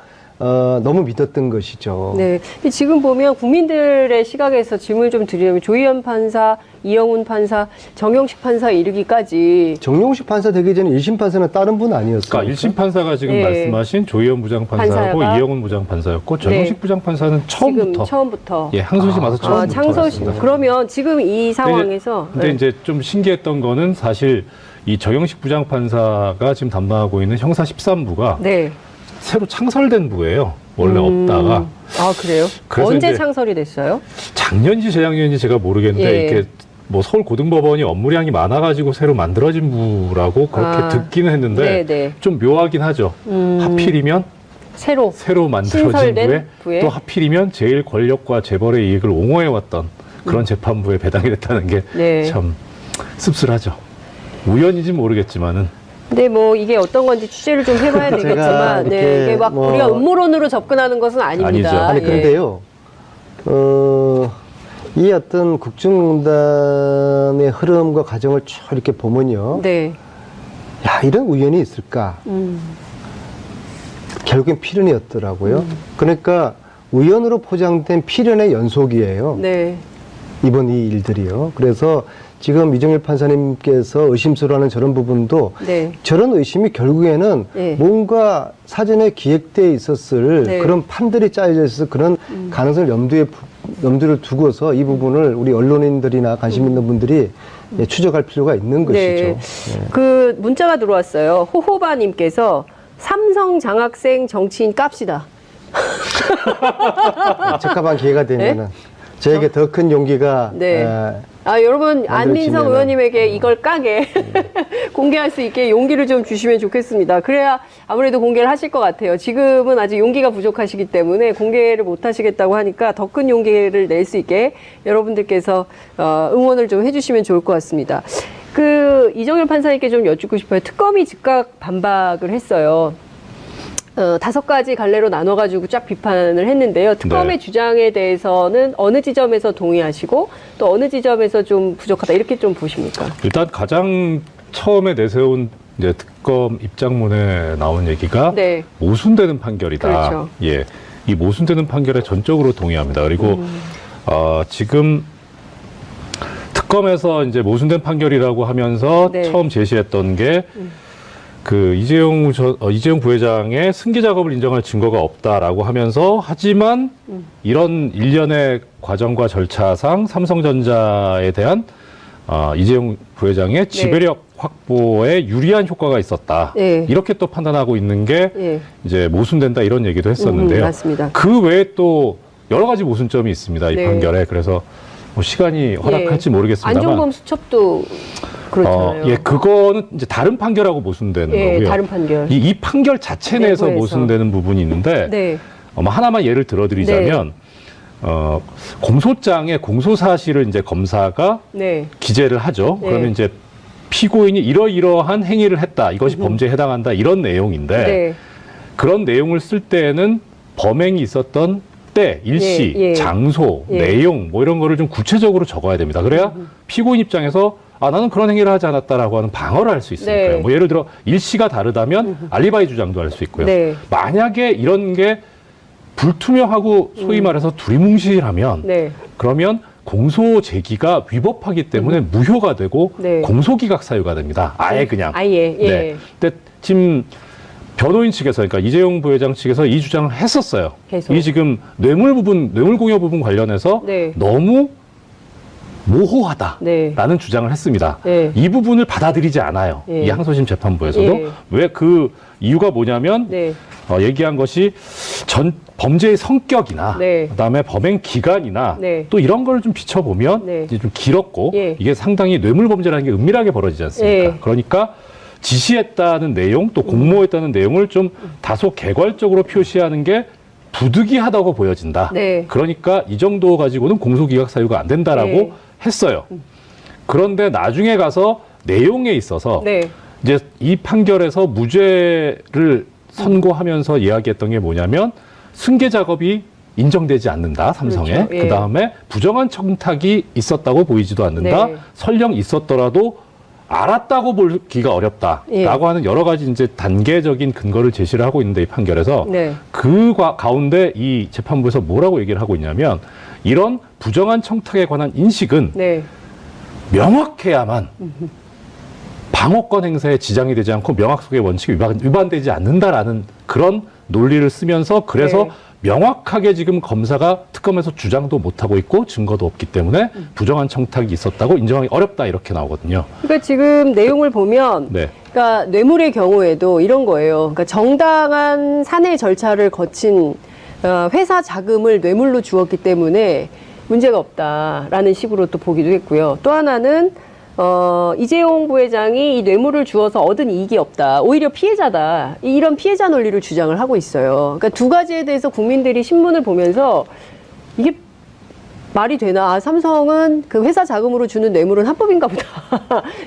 너무 믿었던 것이죠. 지금 보면 국민들의 시각에서 질문을 좀 드리려면 조희연 판사, 이영훈 판사, 정영식 판사 이르기까지. 정영식 판사 되기 전에 1심 판사는 다른 분 아니었어요? 그러니까 1심 판사가 지금 말씀하신 조희연 부장판사하고 이영훈 부장판사였고 정영식 부장판사는 처음부터 항소심 와서 처음부터 그러면 지금 이 상황에서 근데 이제 좀 신기했던 거는 사실 이 정영식 부장판사가 지금 담당하고 있는 형사 13부가 새로 창설된 부예요. 원래 없다가. 그래요? 언제 창설이 됐어요? 작년인지 재작년인지 제가 모르겠는데 이렇게 서울 고등법원이 업무량이 많아가지고 새로 만들어진 부라고 그렇게 듣기는 했는데 좀 묘하긴 하죠. 하필이면 새로 만들어진 부에 또 하필이면 제일 권력과 재벌의 이익을 옹호해왔던 그런 재판부에 배당이 됐다는 게 네. 참 씁쓸하죠. 우연인지 모르겠지만은. 근데 뭐 이게 어떤 건지 취재를 좀 해봐야 되겠지만, 네, 이게 막 우리가 음모론으로 접근하는 것은 아닙니다. 아니죠. 아니 그런데요. 이 어떤 국정농단의 흐름과 과정을 쭉 이렇게 보면요. 네. 야, 이런 우연이 있을까? 결국엔 필연이었더라고요. 그러니까 우연으로 포장된 필연의 연속이에요. 네. 이번 이 일들이요. 그래서 지금 이정일 판사님께서 의심스러워하는 저런 부분도 네. 저런 의심이 결국에는 네. 뭔가 사전에 기획되어 있었을 네. 그런 판들이 짜여져 있어서 그런 가능성을 염두를 두고서 이 부분을 우리 언론인들이나 관심 있는 분들이 추적할 필요가 있는 네. 것이죠. 네. 그 문자가 들어왔어요. 호호바님께서 삼성 장학생 정치인 깝시다. 적합한 기회가 되면은 저에게 더 큰 용기가 네. 여러분 안민석 만들어지면은- 의원님에게 이걸 까게 공개할 수 있게 용기를 좀 주시면 좋겠습니다. 그래야 아무래도 공개를 하실 것 같아요. 지금은 아직 용기가 부족하시기 때문에 공개를 못 하시겠다고 하니까 더 큰 용기를 낼 수 있게 여러분들께서 응원을 좀 해주시면 좋을 것 같습니다. 그 이정일 판사님께 좀 여쭙고 싶어요. 특검이 즉각 반박을 했어요. 5가지 갈래로 나눠가지고 쫙 비판을 했는데요. 특검의 네. 주장에 대해서는 어느 지점에서 동의하시고 또 어느 지점에서 좀 부족하다 이렇게 좀 보십니까? 일단 가장 처음에 내세운 이제 특검 입장문에 나온 얘기가 네. 모순되는 판결이다. 그렇죠. 예, 이 모순되는 판결에 전적으로 동의합니다. 그리고 지금 특검에서 이제 모순된 판결이라고 하면서 네. 처음 제시했던 게 그 이재용 부회장의 승계 작업을 인정할 증거가 없다라고 하면서 하지만 이런 일련의 과정과 절차상 삼성전자에 대한 이재용 부회장의 지배력 확보에 유리한 효과가 있었다. 네. 이렇게 또 판단하고 있는 게 예. 이제 모순된다 이런 얘기도 했었는데요. 맞습니다. 그 외에 또 여러 가지 모순점이 있습니다. 이 네. 판결에. 그래서 뭐 시간이 허락할지 모르겠습니다만. 안종범 수첩도 그렇잖아요. 예, 그거는 이제 다른 판결하고 모순되는 예, 거고요. 다른 판결. 이 판결 자체 내에서 내부에서. 모순되는 부분이 있는데 네. 하나만 예를 들어드리자면 공소장에 공소 사실을 이제 검사가 네. 기재를 하죠. 네. 그러면 이제 피고인이 이러이러한 행위를 했다. 이것이 범죄에 해당한다. 이런 내용인데 네. 그런 내용을 쓸 때에는 범행이 있었던 때, 일시, 예, 예. 장소, 예. 내용 뭐 이런 거를 좀 구체적으로 적어야 됩니다. 그래야 피고인 입장에서 나는 그런 행위를 하지 않았다라고 하는 방어를 할 수 있으니까요. 네. 뭐 예를 들어 일시가 다르다면 알리바이 주장도 할 수 있고요. 네. 만약에 이런 게 불투명하고 소위 말해서 두리뭉실하면 네. 그러면 공소 제기가 위법하기 때문에 무효가 되고 네. 공소기각 사유가 됩니다. 아예 그냥. 아예. 예. 네. 근데 지금 변호인 측에서, 그러니까 이재용 부회장 측에서 이 주장을 했었어요. 계속. 이 지금 뇌물 공여 부분 관련해서 네. 너무 모호하다라는 네. 주장을 했습니다. 네. 이 부분을 받아들이지 않아요. 예. 이 항소심 재판부에서도. 예. 왜 그 이유가 뭐냐면 네. 얘기한 것이 범죄의 성격이나 네. 그다음에 범행 기간이나 네. 또 이런 걸 좀 비춰보면 네. 이제 좀 길었고 예. 이게 상당히 뇌물 범죄라는 게 은밀하게 벌어지지 않습니까? 예. 그러니까 지시했다는 내용 또 공모했다는 내용을 좀 다소 개괄적으로 표시하는 게 부득이하다고 보여진다. 네. 그러니까 이 정도 가지고는 공소기각 사유가 안 된다라고 네. 했어요. 그런데 나중에 가서 내용에 있어서 네. 이제 이 판결에서 무죄를 선고하면서 이야기했던 게 뭐냐면 승계 작업이 인정되지 않는다, 삼성에. 그렇죠. 예. 그다음에 부정한 청탁이 있었다고 보이지도 않는다. 네. 설령 있었더라도 알았다고 보기가 어렵다라고 예. 하는 여러 가지 이제 단계적인 근거를 제시를 하고 있는데 이 판결에서 네. 그 가운데 이 재판부에서 뭐라고 얘기를 하고 있냐면 이런 부정한 청탁에 관한 인식은 네. 명확해야만 방어권 행사에 지장이 되지 않고 명확성의 원칙이 위반되지 않는다라는 그런 논리를 쓰면서 그래서 네. 명확하게 지금 검사가 특검에서 주장도 못하고 있고 증거도 없기 때문에 부정한 청탁이 있었다고 인정하기 어렵다 이렇게 나오거든요. 그러니까 지금 내용을 보면 네. 그러니까 뇌물의 경우에도 이런 거예요. 그러니까 정당한 사내 절차를 거친 회사 자금을 뇌물로 주었기 때문에 문제가 없다라는 식으로 또 보기도 했고요. 또 하나는 이재용 부회장이 이 뇌물을 주어서 얻은 이익이 없다. 오히려 피해자다. 이런 피해자 논리를 주장을 하고 있어요. 그러니까 두 가지에 대해서 국민들이 신문을 보면서 이게 말이 되나? 아, 삼성은 그 회사 자금으로 주는 뇌물은 합법인가 보다.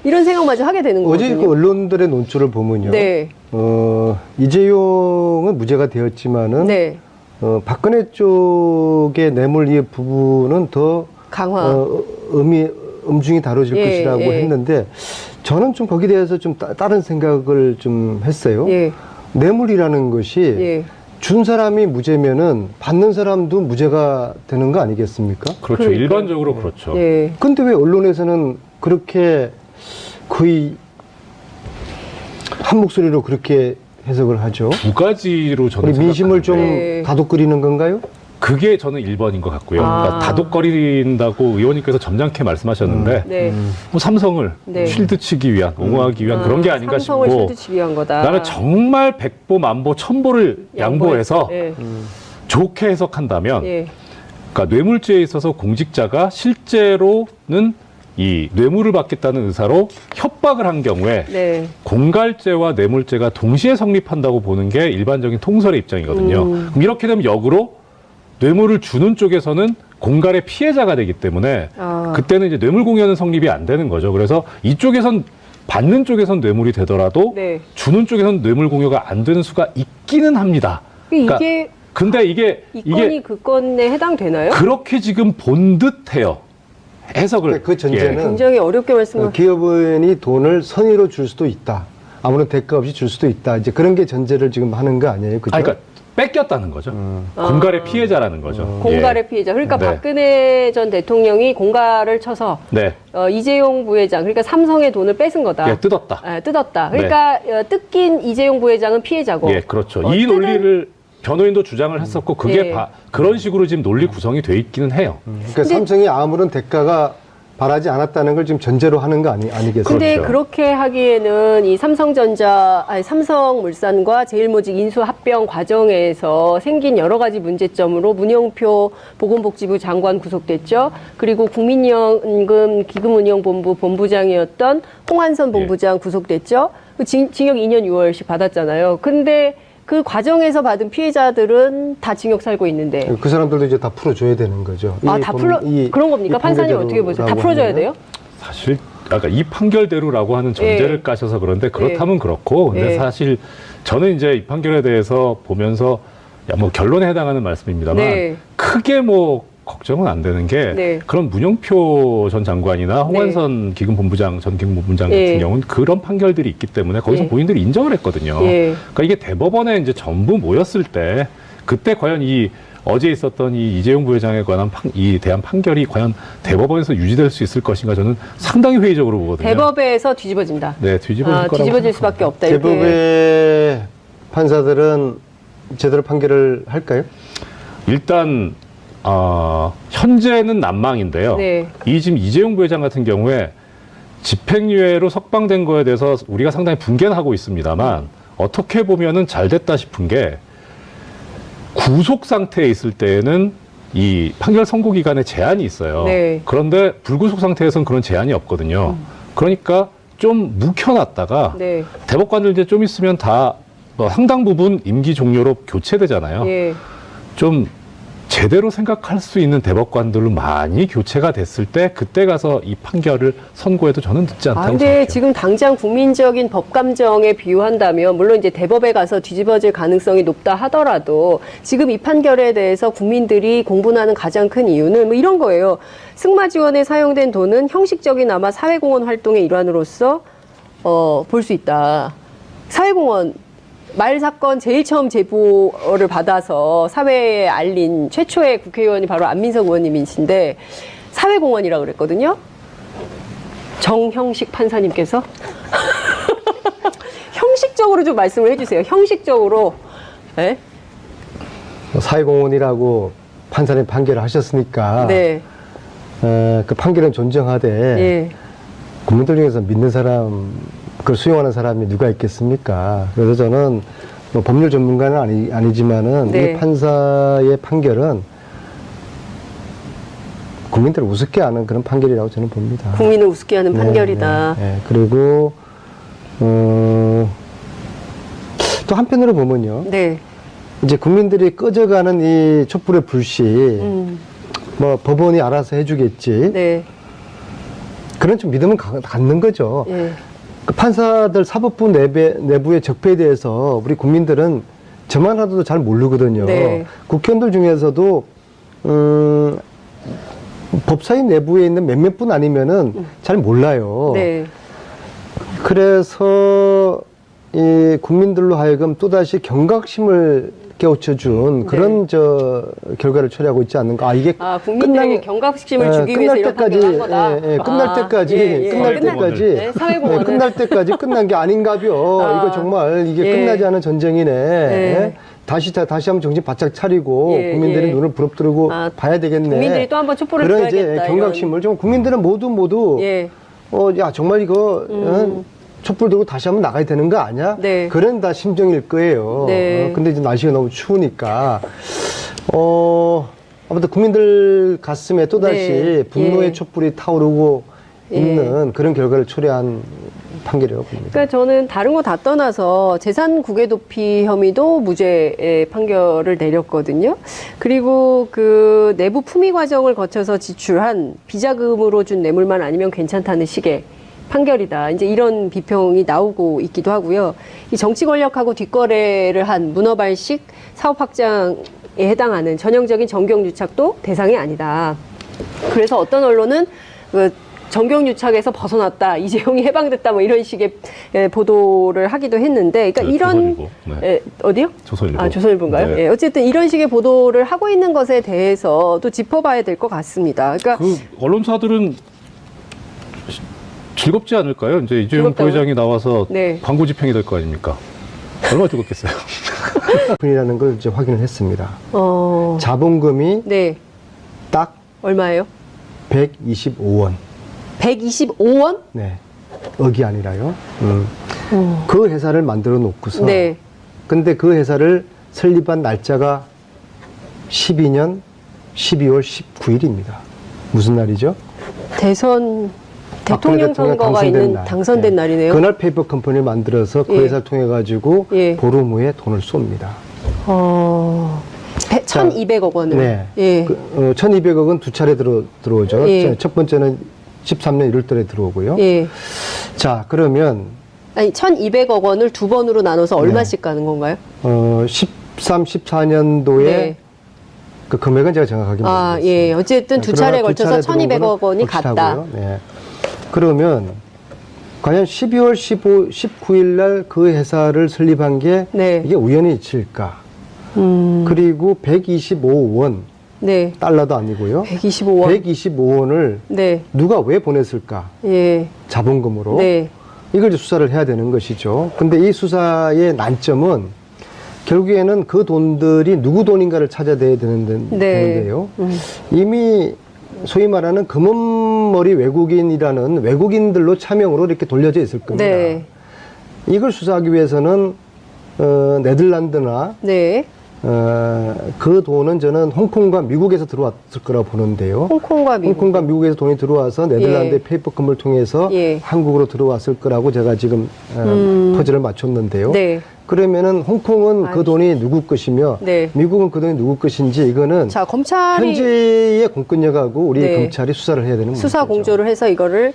이런 생각마저 하게 되는 어제 거거든요. 그 언론들의 논조를 보면요. 네. 이재용은 무죄가 되었지만은 네. 박근혜 쪽의 뇌물 이의 부분은 더 강화. 엄중히 다뤄질 예, 것이라고 예. 했는데 저는 좀 거기에 대해서 좀 다른 생각을 좀 했어요. 예. 뇌물이라는 것이 예. 준 사람이 무죄면은 받는 사람도 무죄가 되는 거 아니겠습니까? 그렇죠. 그러니까요. 일반적으로 그렇죠. 예. 근데 왜 언론에서는 그렇게 거의 한 목소리로 그렇게 해석을 하죠? 두 가지로 저는 우리 민심을 좀 네. 다독거리는 건가요? 그게 저는 1번인 것 같고요. 아. 그러니까 다독거린다고 의원님께서 점잖게 말씀하셨는데 네. 뭐 삼성을 네. 쉴드 치기 위한, 옹호하기 위한 그런 게 아닌가 삼성을 싶고 실드 치기 위한 거다. 나는 정말 백보, 만보, 천보를 양보해서 예. 좋게 해석한다면 예. 그러니까 뇌물죄에 있어서 공직자가 실제로는 이 뇌물을 받겠다는 의사로 협박을 한 경우에 네. 공갈죄와 뇌물죄가 동시에 성립한다고 보는 게 일반적인 통설의 입장이거든요. 그럼 이렇게 되면 역으로 뇌물을 주는 쪽에서는 공갈의 피해자가 되기 때문에 그때는 이제 뇌물 공여는 성립이 안 되는 거죠. 그래서 이쪽에선 받는 쪽에선 뇌물이 되더라도 네. 주는 쪽에선 뇌물 공여가 안 되는 수가 있기는 합니다. 그러니까 이게 근데 이게 이 건이 그 건에 해당되나요? 그렇게 지금 본 듯해요. 해석을 그 전제는 굉장히 어렵게 말씀을. 기업인이 돈을 선의로 줄 수도 있다. 아무런 대가 없이 줄 수도 있다. 이제 그런 게 전제를 지금 하는 거 아니에요? 그죠? 그러니까 뺏겼다는 거죠. 공갈의 피해자라는 거죠. 공갈의 피해자. 그러니까 네. 박근혜 전 대통령이 공갈을 쳐서 네. 이재용 부회장, 그러니까 삼성의 돈을 뺏은 거다. 예, 뜯었다. 뜯었다. 그러니까 뜯긴 이재용 부회장은 피해자고. 예, 그렇죠. 이 논리를 변호인도 주장을 했었고 그게 예. 그런 식으로 지금 논리 구성이 돼 있기는 해요. 그러니까 삼성이 아무런 대가가 바라지 않았다는 걸 지금 전제로 하는 거 아니겠어요? 근데 그렇죠. 그렇게 하기에는 이 삼성물산과 제일모직 인수 합병 과정에서 생긴 여러 가지 문제점으로 문영표 보건복지부 장관 구속됐죠. 그리고 국민연금 기금운용본부 본부장이었던 홍한선 본부장 구속됐죠. 징역 2년 6월씩 받았잖아요. 근데 그 과정에서 받은 피해자들은 다 징역 살고 있는데. 그 사람들도 이제 다 풀어줘야 되는 거죠. 그런 겁니까? 판사님 어떻게 보세요? 다 풀어줘야 돼요? 사실 아까 이 판결대로라고 하는 전제를 예. 까셔서 그런데 그렇다면 그렇고 근데 예. 사실 저는 이제 이 판결에 대해서 보면서 뭐 결론에 해당하는 말씀입니다만 네. 크게 뭐 걱정은 안 되는 게 네. 그런 문영표 전 장관이나 홍한선 기금본부장 전 기금본부장 예. 같은 경우는 그런 판결들이 있기 때문에 거기서 예. 본인들이 인정을 했거든요. 예. 그러니까 이게 대법원에 이제 전부 모였을 때 그때 과연 이 어제 있었던 이 이재용 부회장에 관한 이 대한 판결이 과연 대법원에서 유지될 수 있을 것인가 저는 상당히 회의적으로 보거든요. 대법에서 뒤집어진다. 네, 뒤집어질 거라고 뒤집어질 수밖에 없다. 이렇게. 대법의 판사들은 제대로 판결을 할까요? 일단 현재는 난망인데요. 네. 이 지금 이재용 부회장 같은 경우에 집행유예로 석방된 거에 대해서 우리가 상당히 분개는 하고 있습니다만 어떻게 보면은 잘 됐다 싶은 게 구속 상태에 있을 때에는 이 판결 선고 기간에 제한이 있어요. 네. 그런데 불구속 상태에서는 그런 제한이 없거든요. 그러니까 좀 묵혀놨다가 네. 대법관들 이제 좀 있으면 다 뭐 상당 부분 임기 종료로 교체되잖아요. 예. 좀 제대로 생각할 수 있는 대법관들로 많이 교체가 됐을 때 그때 가서 이 판결을 선고해도 저는 늦지 않다고 근데 생각해요. 지금 당장 국민적인 법 감정에 비유한다면 물론 이제 대법에 가서 뒤집어질 가능성이 높다 하더라도 지금 이 판결에 대해서 국민들이 공분하는 가장 큰 이유는 뭐 이런 거예요. 승마 지원에 사용된 돈은 형식적인 아마 사회공헌 활동의 일환으로서 볼 수 있다. 사회공헌 말 사건 제일 처음 제보를 받아서 사회에 알린 최초의 국회의원이 바로 안민석 의원님이신데 사회공헌이라고 그랬거든요. 정형식 판사님께서 형식적으로 좀 말씀을 해주세요. 형식적으로. 네? 사회공헌이라고 판사님 판결을 하셨으니까 네. 그 판결은 존중하되 예. 국민들 중에서 믿는 사람, 그걸 수용하는 사람이 누가 있겠습니까? 그래서 저는 뭐 법률 전문가는 아니지만은 네. 이 판사의 판결은 국민들을 우습게 하는 그런 판결이라고 저는 봅니다. 국민을 우습게 하는 네, 판결이다. 네, 네. 그리고 또 한편으로 보면요. 네. 이제 국민들이 꺼져가는 이 촛불의 불씨 뭐 법원이 알아서 해주겠지. 네. 그런 좀 믿음은 갖는 거죠. 예. 그 판사들 사법부 내부의 적폐에 대해서 우리 국민들은 저만 하도 잘 모르거든요. 네. 국회의원들 중에서도 법사위 내부에 있는 몇몇 분 아니면은 잘 몰라요. 네. 그래서 이 국민들로 하여금 또다시 경각심을 깨우쳐준 그런 결과를 초래하고 있지 않는가. 이게 국민들에게 경각심을 주기 위해서 이런 판결을 한 거다. 끝날 때까지 끝날 때까지 끝난 게 아닌가벼. 이거 정말 이게 끝나지 않은 전쟁이네. 다시 한번 정신 바짝 차리고 국민들이 눈을 부릅뜨고 봐야 되겠네. 국민들이 또 한번 촛불을 그런 들어야겠다. 이제 경각심을 좀 국민들은 모두 야 정말 이거 촛불 들고 다시 한번 나가야 되는 거 아니야? 네. 그런 다 심정일 거예요. 네. 근데 이제 날씨가 너무 추우니까 아무튼 국민들 가슴에 또다시 분노의 촛불이 타오르고 있는 그런 결과를 초래한 판결이라고 봅니다. 그러니까 저는 다른 거 다 떠나서 재산 국외 도피 혐의도 무죄의 판결을 내렸거든요. 그리고 그 내부 품위 과정을 거쳐서 지출한 비자금으로 준 뇌물만 아니면 괜찮다는 식의 판결이다. 이제 이런 비평이 나오고 있기도 하고요. 이 정치 권력하고 뒷거래를 한 문어발식 사업 확장에 해당하는 전형적인 정경유착도 대상이 아니다. 그래서 어떤 언론은 그 정경유착에서 벗어났다, 이재용이 해방됐다, 뭐 이런 식의 보도를 하기도 했는데, 그러니까 이런 어디요? 조선일보. 조선일보인가요? 네. 어쨌든 이런 식의 보도를 하고 있는 것에 대해서 또 짚어봐야 될 것 같습니다. 그러니까 그 언론사들은 즐겁지 않을까요? 이제 이재용 부회장이 나와서 광고 집행이 될 거 아닙니까? 얼마나 즐겁겠어요? 분이라는 걸 이제 확인을 했습니다. 자본금이 딱 얼마예요? 125원. 125원? 네. 억이 아니라요. 그 회사를 만들어 놓고서. 근데 그 회사를 설립한 날짜가 12년 12월 19일입니다. 무슨 날이죠? 대통령 선거가 당선된 날이네요. 그날 페이퍼 컴퍼니를 만들어서 그 회사를 통해 가지고 보름 후에 돈을 쏩니다. 1,200억 원을. 네. 1,200억은 두 차례 들어오죠. 첫 번째는 13년 1월달에 들어오고요. 자, 그러면 아니 1,200억 원을 두 번으로 나눠서 얼마씩 가는 건가요? 13, 14년도에 그 금액은 제가 정확하게 모르겠습니다. 어쨌든 두 차례에 걸쳐서 1,200억 원이 갔다. 그러면 과연 12월 19일 날 그 회사를 설립한 게 이게 우연히 있을까? 그리고 125원 달러도 아니고요. 125원을 누가 왜 보냈을까? 자본금으로. 이걸 이제 수사를 해야 되는 것이죠. 근데 이 수사의 난점은 결국에는 그 돈들이 누구 돈인가를 찾아야 되는데요. 이미 소위 말하는 검은머리 외국인이라는 외국인들로 차명으로 이렇게 돌려져 있을 겁니다. 이걸 수사하기 위해서는 네덜란드나 그 돈은 저는 홍콩과 미국에서 들어왔을 거라고 보는데요. 홍콩과 미국에서 돈이 들어와서 네덜란드의 페이퍼컴을 통해서 한국으로 들어왔을 거라고 제가 지금 퍼즐을 맞췄는데요. 그러면은 홍콩은 그 돈이 누구 것이며 미국은 그 돈이 누구 것인지 이거는 현지의 공권력하고 우리 검찰이 수사를 해야 되는 문제죠. 수사 공조를 해서 이거를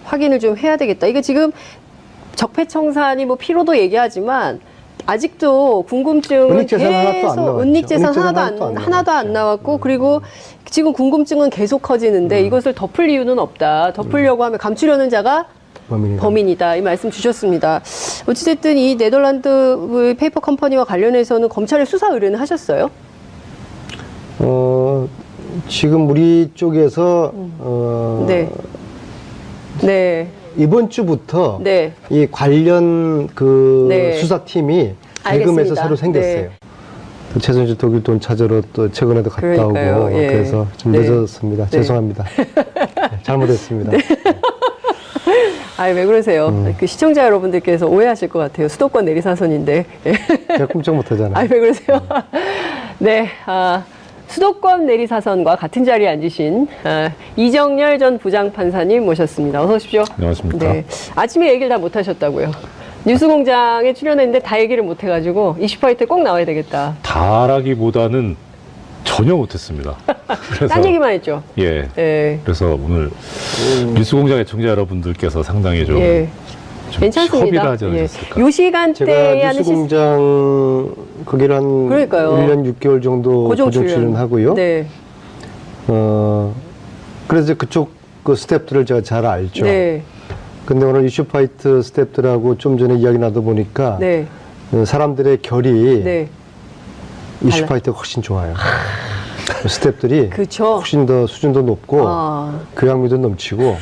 확인을 좀 해야 되겠다. 이거 지금 적폐청산이 뭐 피로도 얘기하지만 아직도 궁금증은 계속 은닉재산 하나도 안 나왔고 그리고 지금 궁금증은 계속 커지는데 이것을 덮을 이유는 없다. 덮으려고 하면 감추려는 자가 범인이다. 이 말씀 주셨습니다. 어찌됐든 이 네덜란드 페이퍼 컴퍼니와 관련해서는 검찰에 수사 의뢰는 하셨어요? 지금 우리 쪽에서 이번 주부터 이 관련 수사팀이 대검에서 새로 생겼어요. 최순실 독일 돈 찾으러 또 최근에도 갔다 오고 그래서 좀 늦었습니다. 죄송합니다. 잘못했습니다. 왜 그러세요? 그 시청자 여러분들께서 오해하실 것 같아요. 수도권 내리사선인데. 제가 꼼짝 못하잖아요. 왜 그러세요? 수도권 내리사선과 같은 자리에 앉으신 이정열 전 부장판사님 모셨습니다. 어서 오십시오. 안녕하십니까. 아침에 얘기를 다 못하셨다고요. 뉴스공장에 출연했는데 다 얘기를 못해가지고 이슈파이터에 꼭 나와야 되겠다. 다라기보다는 전혀 못했습니다. 그래서 딴 얘기만 했죠. 예. 예. 그래서 오늘 뉴스공장 애청자 여러분들께서 상당히 좀, 예. 좀 괜찮습니다. 협의를 하지 예. 않으셨을까. 요 시간대에 제가 하는 뉴스공장 거기를 한 그러니까요. 1년 6개월 정도 고정 출연하고요. 네. 그래서 그쪽 그 스태프들을 제가 잘 알죠. 네. 근데 오늘 이슈파이트 스태프들하고 좀 전에 이야기 나도 보니까 네. 사람들의 결이 네. 이슈파이트가 훨씬 좋아요. 스태프들이 그쵸. 훨씬 더 수준도 높고 교양미도 넘치고.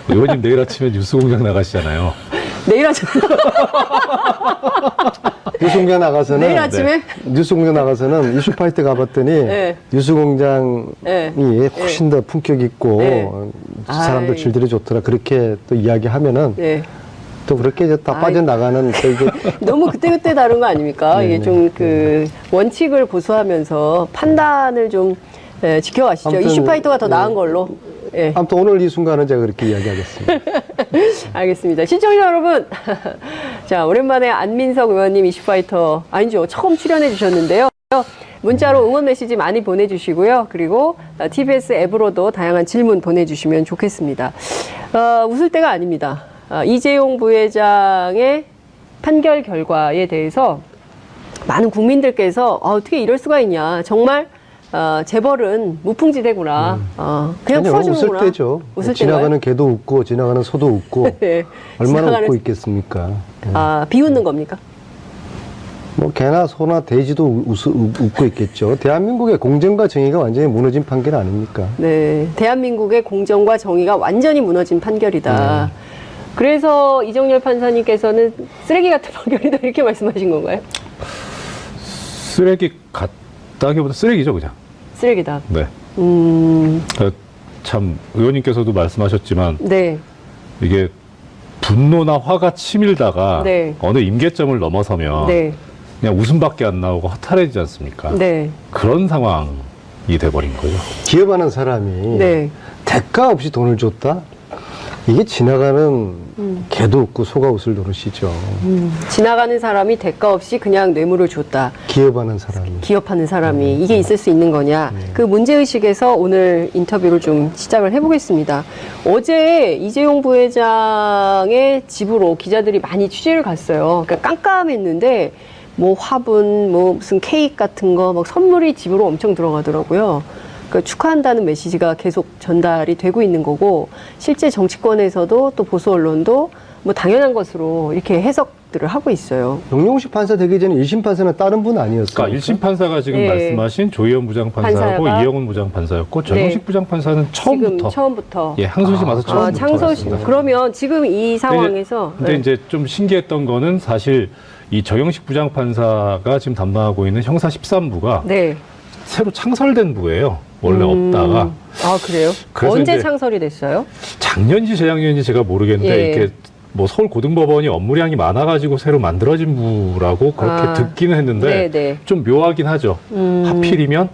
의원님 내일 아침에 뉴스공장 나가시잖아요. 내일 아침에 뉴스공장 나가서는 내일 아침에 뉴스공장 나가서는 이슈파이트 가봤더니 네. 뉴스공장이 네. 훨씬 더 품격 있고 네. 사람들 아이. 질들이 좋더라 그렇게 또 이야기하면은 네. 또 그렇게 이제 다 아이. 빠져나가는 또 이게 너무 그때그때 다른 거 아닙니까? 이게 좀 그 원칙을 고수하면서 판단을 좀 지켜가시죠. 아무튼, 이슈파이터가 더 나은 걸로. 예. 아무튼 오늘 이 순간은 제가 그렇게 이야기하겠습니다. 알겠습니다. 시청자 여러분. 자, 오랜만에 안민석 의원님 이슈파이터, 아니죠. 처음 출연해 주셨는데요. 문자로 응원 메시지 많이 보내주시고요. 그리고 TBS 앱으로도 다양한 질문 보내주시면 좋겠습니다. 웃을 때가 아닙니다. 이재용 부회장의 판결 결과에 대해서 많은 국민들께서 어떻게 이럴 수가 있냐. 정말 재벌은 무풍지대구나. 그냥 풀어주는구나. 웃을 때죠. 웃을 지나가는 개도 웃고 지나가는 소도 웃고 네. 얼마나 웃고 있겠습니까? 비웃는 겁니까? 뭐 개나 소나 돼지도 웃고 있겠죠. 대한민국의 공정과 정의가 완전히 무너진 판결 아닙니까? 네, 대한민국의 공정과 정의가 완전히 무너진 판결이다. 그래서 이정열 판사님께서는 쓰레기 같은 판결이다 이렇게 말씀하신 건가요? 쓰레기 같다기보다 쓰레기죠, 그냥. 쓰레기다. 네. 참 의원님께서도 말씀하셨지만 네. 이게 분노나 화가 치밀다가 네. 어느 임계점을 넘어서면 네. 그냥 웃음밖에 안 나오고 허탈해지지 않습니까? 네. 그런 상황이 돼버린 거죠. 기업하는 사람이 네. 대가 없이 돈을 줬다? 이게 지나가는 개도 웃고 소가 웃을 노릇이죠. 지나가는 사람이 대가 없이 그냥 뇌물을 줬다. 기업하는 사람이. 기업하는 사람이 이게 있을 수 있는 거냐. 그 문제의식에서 오늘 인터뷰를 좀 시작을 해보겠습니다. 어제 이재용 부회장의 집으로 기자들이 많이 취재를 갔어요. 그러니까 깜깜했는데 뭐 화분, 뭐 무슨 케이크 같은 거 막 선물이 집으로 엄청 들어가더라고요. 그러니까 축하한다는 메시지가 계속 전달이 되고 있는 거고 실제 정치권에서도 또 보수 언론도 뭐 당연한 것으로 이렇게 해석들을 하고 있어요. 정용식 판사 되기 전에 1심 판사는 다른 분 아니었어요? 그러니까 1심 판사가 지금 네. 말씀하신 조희연 부장판사하고 판사가. 이영훈 부장판사였고 정용식 네. 부장판사는 지금 처음부터 처음부터. 예, 항소심 와서 처음부터 창소심. 했습니다. 그러면 지금 이 상황에서 근데 네. 이제 좀 신기했던 거는 사실 이 정영식 부장판사가 지금 담당하고 있는 형사 13부가 네. 새로 창설된 부예요. 원래 없다가. 아, 그래요? 그래서 언제 이제 창설이 됐어요? 작년인지 재작년인지 제가 모르겠는데 예. 이렇게 뭐 서울고등법원이 업무량이 많아가지고 새로 만들어진 부라고 그렇게 듣기는 했는데 네. 좀 묘하긴 하죠. 하필이면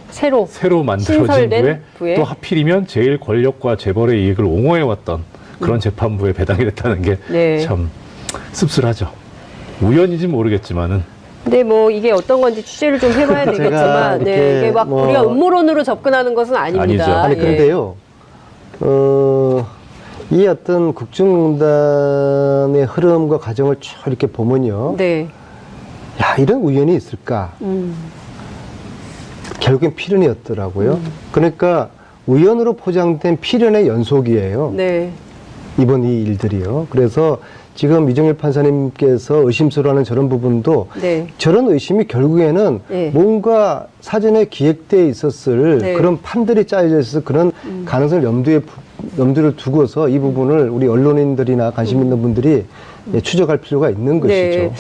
새로 만들어진 신설된 부에? 또 하필이면 제일 권력과 재벌의 이익을 옹호해왔던 그런 재판부에 배당이 됐다는 게 참 네. 씁쓸하죠. 우연인지 모르겠지만은 근데 뭐 이게 어떤 건지 취재를 좀 해봐야 되겠지만 네, 이게 막 우리가 음모론으로 접근하는 것은 아닙니다. 아니죠. 아니 예. 그런데요. 이 어떤 국정농단의 흐름과 과정을 쭉 이렇게 보면요. 네. 야, 이런 우연이 있을까? 결국엔 필연이었더라고요. 그러니까 우연으로 포장된 필연의 연속이에요. 네. 이번 이 일들이요. 그래서 지금 이정일 판사님께서 의심스러워하는 저런 부분도 네. 저런 의심이 결국에는 네. 뭔가 사전에 기획되어 있었을 네. 그런 판들이 짜여져 있어서 그런 가능성을 염두를 두고서 이 부분을 우리 언론인들이나 관심 있는 분들이 추적할 필요가 있는 것이죠. 네.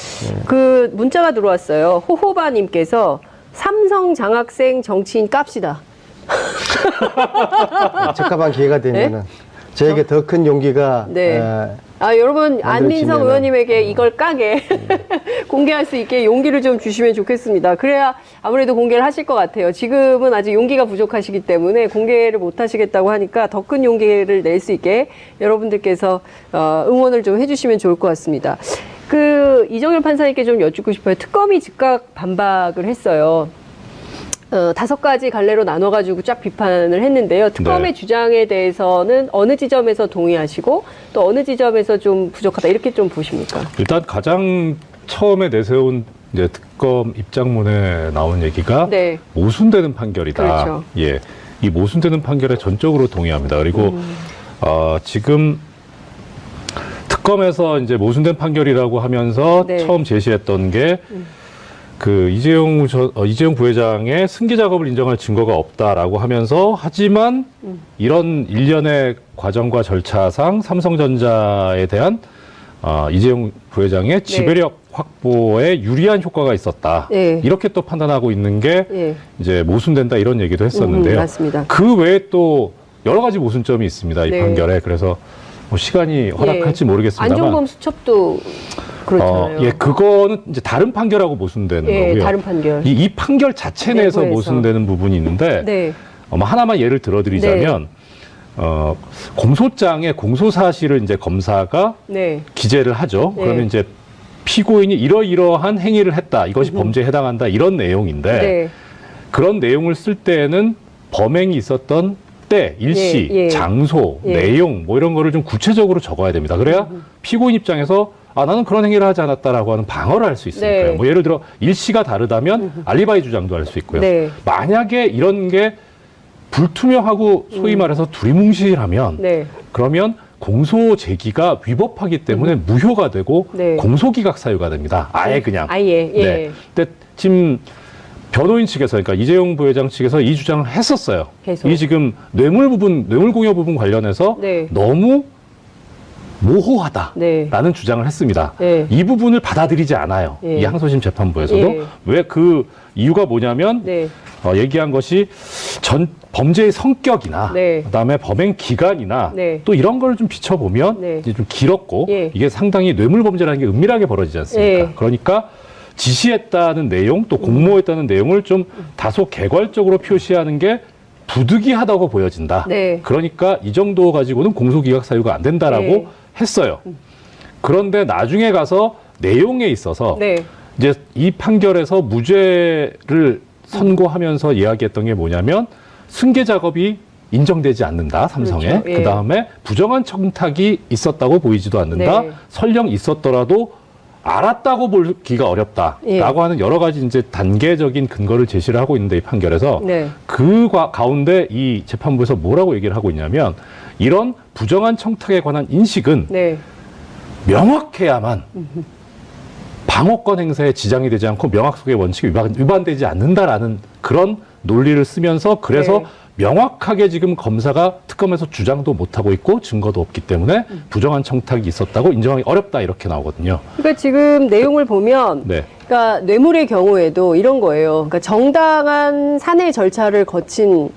그 문자가 들어왔어요. 호호바님께서 삼성 장학생 정치인 깝시다. 적합한 기회가 되면은 저에게 더 큰 용기가 네. 여러분 안민석 만들어지면은- 의원님에게 이걸 까게 공개할 수 있게 용기를 좀 주시면 좋겠습니다. 그래야 아무래도 공개를 하실 것 같아요. 지금은 아직 용기가 부족하시기 때문에 공개를 못 하시겠다고 하니까 더 큰 용기를 낼 수 있게 여러분들께서 응원을 좀 해주시면 좋을 것 같습니다. 그 이정열 판사님께 좀 여쭙고 싶어요. 특검이 즉각 반박을 했어요. 5가지 갈래로 나눠가지고 쫙 비판을 했는데요. 특검의 네. 주장에 대해서는 어느 지점에서 동의하시고 또 어느 지점에서 좀 부족하다 이렇게 좀 보십니까? 일단 가장 처음에 내세운 이제 특검 입장문에 나온 얘기가 네. 모순되는 판결이다. 그렇죠. 예, 이 모순되는 판결에 전적으로 동의합니다. 그리고 지금 특검에서 이제 모순된 판결이라고 하면서 네. 처음 제시했던 게 그 이재용 부회장의 승계 작업을 인정할 증거가 없다라고 하면서 하지만 이런 일련의 과정과 절차상 삼성전자에 대한 이재용 부회장의 지배력 확보에 유리한 효과가 있었다. 네. 이렇게 또 판단하고 있는 게 예. 이제 모순된다 이런 얘기도 했었는데요. 맞습니다. 그 외에 또 여러 가지 모순점이 있습니다. 이 네. 판결에. 그래서 뭐 시간이 허락할지 예. 모르겠습니다만. 안종범 수첩도 그렇잖아요. 예, 그거는 이제 다른 판결하고 모순되는 예, 거고요. 다른 판결. 이 판결 자체 내에서 내부에서. 모순되는 부분이 있는데 네. 하나만 예를 들어드리자면 공소장에 공소 사실을 이제 검사가 네. 기재를 하죠. 네. 그러면 이제 피고인이 이러이러한 행위를 했다. 이것이 범죄에 해당한다. 이런 내용인데 네. 그런 내용을 쓸 때에는 범행이 있었던 때, 일시, 예, 예. 장소, 예. 내용 뭐 이런 거를 좀 구체적으로 적어야 됩니다. 그래야 피고인 입장에서 나는 그런 행위를 하지 않았다라고 하는 방어를 할 수 있으니까요. 네. 뭐 예를 들어 일시가 다르다면 알리바이 주장도 할 수 있고요. 네. 만약에 이런 게 불투명하고 소위 말해서 두리뭉실하면 네. 그러면 공소 제기가 위법하기 때문에 무효가 되고 네. 공소기각 사유가 됩니다. 아예 그냥. 아예. 예. 네. 근데 지금 변호인 측에서, 그러니까 이재용 부회장 측에서 이 주장을 했었어요. 계속. 이 지금 뇌물 공여 부분 관련해서 네. 너무 모호하다라는 네. 주장을 했습니다. 네. 이 부분을 받아들이지 않아요. 예. 이 항소심 재판부에서도. 예. 왜 그 이유가 뭐냐면 네. 얘기한 것이 범죄의 성격이나 네. 그다음에 범행 기간이나 네. 또 이런 걸 좀 비춰보면 네. 이제 좀 길었고 예. 이게 상당히 뇌물 범죄라는 게 은밀하게 벌어지지 않습니까? 예. 그러니까 지시했다는 내용 또 공모했다는 내용을 좀 다소 개괄적으로 표시하는 게 부득이하다고 보여진다. 네. 그러니까 이 정도 가지고는 공소기각 사유가 안 된다라고 네. 했어요. 그런데 나중에 가서 내용에 있어서 네. 이제 이 판결에서 무죄를 선고하면서 이야기했던 게 뭐냐면 승계 작업이 인정되지 않는다, 삼성에. 그렇죠. 예. 그다음에 부정한 청탁이 있었다고 보이지도 않는다. 네. 설령 있었더라도 알았다고 보기가 어렵다라고 예. 하는 여러 가지 이제 단계적인 근거를 제시를 하고 있는데 이 판결에서 네. 그 가운데 이 재판부에서 뭐라고 얘기를 하고 있냐면 이런 부정한 청탁에 관한 인식은 네. 명확해야만 방어권 행사에 지장이 되지 않고 명확성의 원칙이 위반되지 않는다라는 그런 논리를 쓰면서 그래서 네. 명확하게 지금 검사가 특검에서 주장도 못하고 있고 증거도 없기 때문에 부정한 청탁이 있었다고 인정하기 어렵다 이렇게 나오거든요. 그러니까 지금 내용을 보면 네. 그러니까 뇌물의 경우에도 이런 거예요. 그러니까 정당한 사내 절차를 거친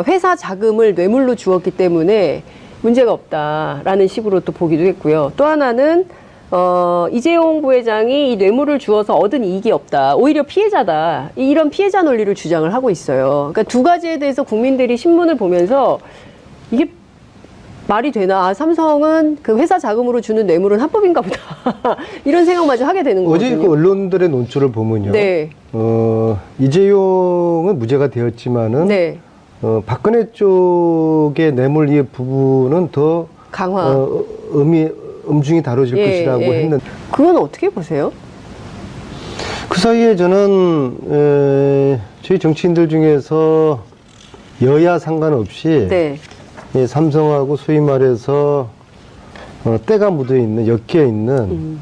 회사 자금을 뇌물로 주었기 때문에 문제가 없다라는 식으로 또 보기도 했고요. 또 하나는 이재용 부회장이 이 뇌물을 주어서 얻은 이익이 없다. 오히려 피해자다. 이런 피해자 논리를 주장을 하고 있어요. 그러니까 두 가지에 대해서 국민들이 신문을 보면서 이게 말이 되나? 삼성은 그 회사 자금으로 주는 뇌물은 합법인가 보다. 이런 생각마저 하게 되는 어제 거거든요. 그 언론들의 논조를 보면요. 네. 이재용은 무죄가 되었지만은 네. 박근혜 쪽의 뇌물 이의 부분은 더 강화. 음중이 다뤄질 것이라고 했는데 그건 어떻게 보세요? 그 사이에 저는 저희 정치인들 중에서 여야 상관없이 네. 예, 삼성하고 소위 말해서 때가 묻어 있는 엮여 있는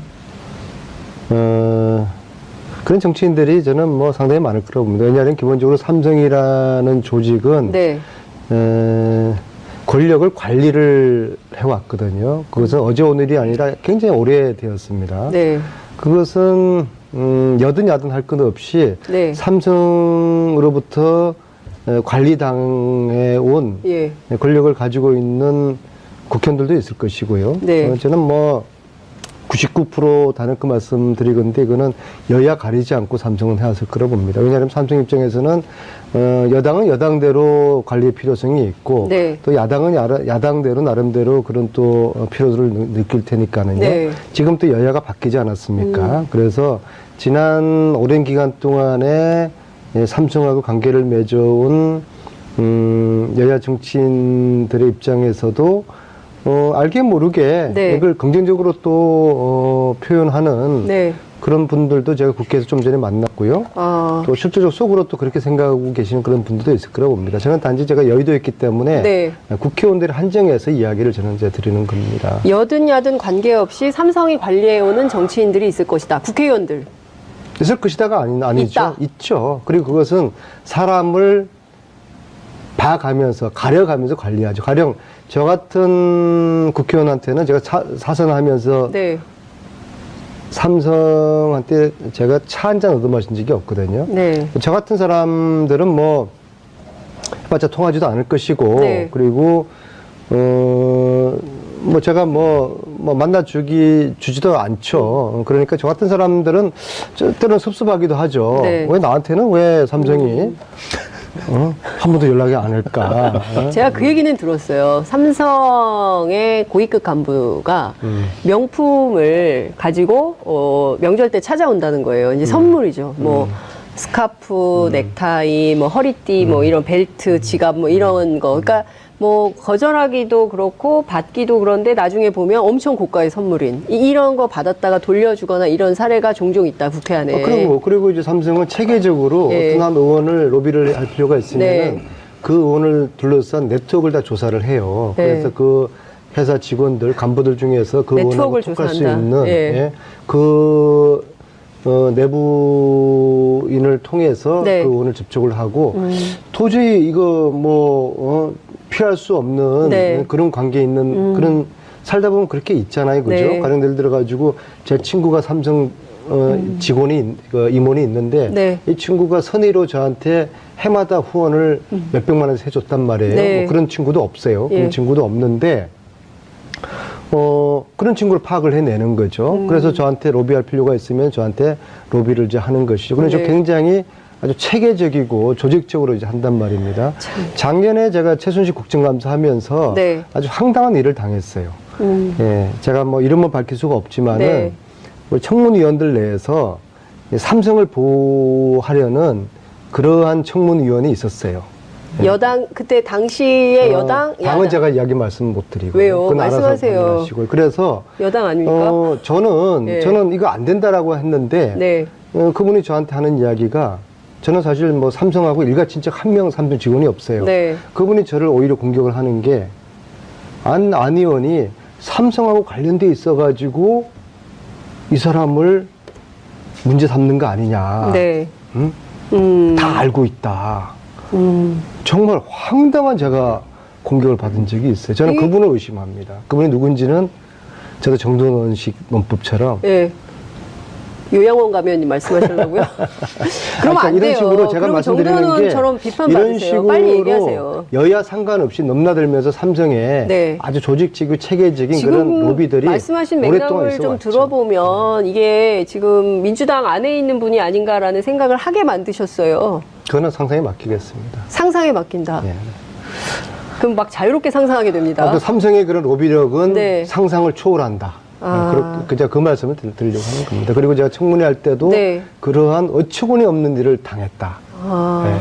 그런 정치인들이 저는 뭐 상당히 많을 거라고 봅니다. 왜냐하면 기본적으로 삼성이라는 조직은 네. 권력을 관리를 해왔거든요. 그것은 어제 오늘이 아니라 굉장히 오래되었습니다. 네. 그것은 여든 야든 할 것 없이 네. 삼성으로부터 관리당해 온 예. 권력을 가지고 있는 국회의원들도 있을 것이고요. 네. 저는 뭐 99% 다는 그 말씀 드리건데 이거는 여야 가리지 않고 삼성은 해왔을 거라고 봅니다. 왜냐하면 삼성 입장에서는 여당은 여당대로 관리의 필요성이 있고 네. 또 야당은 야당대로 나름대로 그런 또 필요를 느낄 테니까는요. 네. 지금 또 여야가 바뀌지 않았습니까? 그래서 지난 오랜 기간 동안에 삼성하고 관계를 맺어온 여야 정치인들의 입장에서도 알게 모르게 네. 이걸 긍정적으로 또 표현하는 네. 그런 분들도 제가 국회에서 좀 전에 만났고요. 또 실제적으로 속으로 또 그렇게 생각하고 계시는 그런 분들도 있을 거라고 봅니다. 저는 단지 제가 여의도에 있기 때문에 네. 국회의원들을 한정해서 이야기를 저는 이제 드리는 겁니다. 여든 야든 관계없이 삼성이 관리해오는 정치인들이 있을 것이다. 국회의원들. 있을 것이다가 아니죠. 있다. 있죠. 그리고 그것은 사람을 봐가면서 가려가면서 관리하죠. 가령 저 같은 국회의원한테는 제가 사선하면서 네. 삼성한테 제가 차 한 잔 얻어마신 적이 없거든요. 네. 저 같은 사람들은 뭐 해봤자 통하지도 않을 것이고 네. 그리고 뭐 제가 주지도 않죠. 그러니까 저 같은 사람들은 때로는 섭섭하기도 하죠. 네. 왜 나한테는 왜 삼성이 한 번도 연락이 안 할까? 제가 그 얘기는 들었어요. 삼성의 고위급 간부가 명품을 가지고 명절 때 찾아온다는 거예요. 이제 선물이죠. 뭐 스카프, 넥타이, 뭐 허리띠, 뭐 이런 벨트, 지갑, 뭐 이런 거. 그러니까 뭐 거절하기도 그렇고 받기도 그런데 나중에 보면 엄청 고가의 선물인 이런 거 받았다가 돌려주거나 이런 사례가 종종 있다 국회 안에. 그리고 이제 삼성은 체계적으로 예. 어떤 한 의원을 로비를 할 필요가 있으면 네. 그 의원을 둘러싼 네트워크를 다 조사를 해요. 네. 그래서 그 회사 직원들, 간부들 중에서 그 의원하고 네트워크를 톡할 수 조사한다. 있는 예. 내부인을 통해서 네. 그 의원을 접촉을 하고 도저히 이거 피할 수 없는 네. 그런 관계에 있는 그런 살다 보면 그렇게 있잖아요. 그죠? 네. 가령 예를 들어가지고 제 친구가 삼성 임원이 있는데 네. 이 친구가 선의로 저한테 해마다 후원을 몇백만 원씩 해줬단 말이에요. 네. 뭐 그런 친구도 없어요. 예. 그런 친구도 없는데 그런 친구를 파악을 해내는 거죠. 그래서 저한테 로비할 필요가 있으면 저한테 로비를 이제 하는 것이죠. 그래서 네. 굉장히 아주 체계적이고 조직적으로 이제 한단 말입니다. 작년에 제가 최순실 국정감사 하면서 네. 아주 황당한 일을 당했어요. 예, 제가 뭐 이름은 밝힐 수가 없지만은 네. 우리 청문위원들 내에서 삼성을 보호하려는 그러한 청문위원이 있었어요. 여당 그때 당시에 여당 당은 야당. 제가 이야기 말씀 못 드리고 왜요? 그건 알아서 말씀하세요. 판단하시고요. 그래서 여당 아닙니까? 저는 이거 안 된다라고 했는데 네. 그분이 저한테 하는 이야기가 저는 사실 뭐 삼성하고 일가친척 한 명 삼성 직원이 없어요. 네. 그분이 저를 오히려 공격을 하는 게 안 의원이 삼성하고 관련돼 있어가지고 이 사람을 문제 삼는 거 아니냐. 네. 응? 다 알고 있다. 정말 황당한 제가 공격을 받은 적이 있어요. 저는 그분을 의심합니다. 그분이 누군지는 저도 정동원식 논법처럼 예. 요양원 가면 말씀하시려고요? 그러면 안 이런 돼요. 식으로 제가 그럼 말씀드리는 게 정동원처럼 비판 이런 받으세요. 식으로 빨리 얘기하세요. 여야 상관없이 넘나들면서 삼성에 네. 아주 조직적이고 체계적인 지금 그런 로비들이 말씀하신 오랫동안 맥락을 좀 있어왔죠. 들어보면 이게 지금 민주당 안에 있는 분이 아닌가라는 생각을 하게 만드셨어요. 그거는 상상에 맡기겠습니다. 상상에 맡긴다. 예. 그럼 막 자유롭게 상상하게 됩니다. 삼성의 그런 로비력은 네. 상상을 초월한다. 제가 그 말씀을 드리려고 하는 겁니다. 그리고 제가 청문회 할 때도 네. 그러한 어처구니 없는 일을 당했다. 네.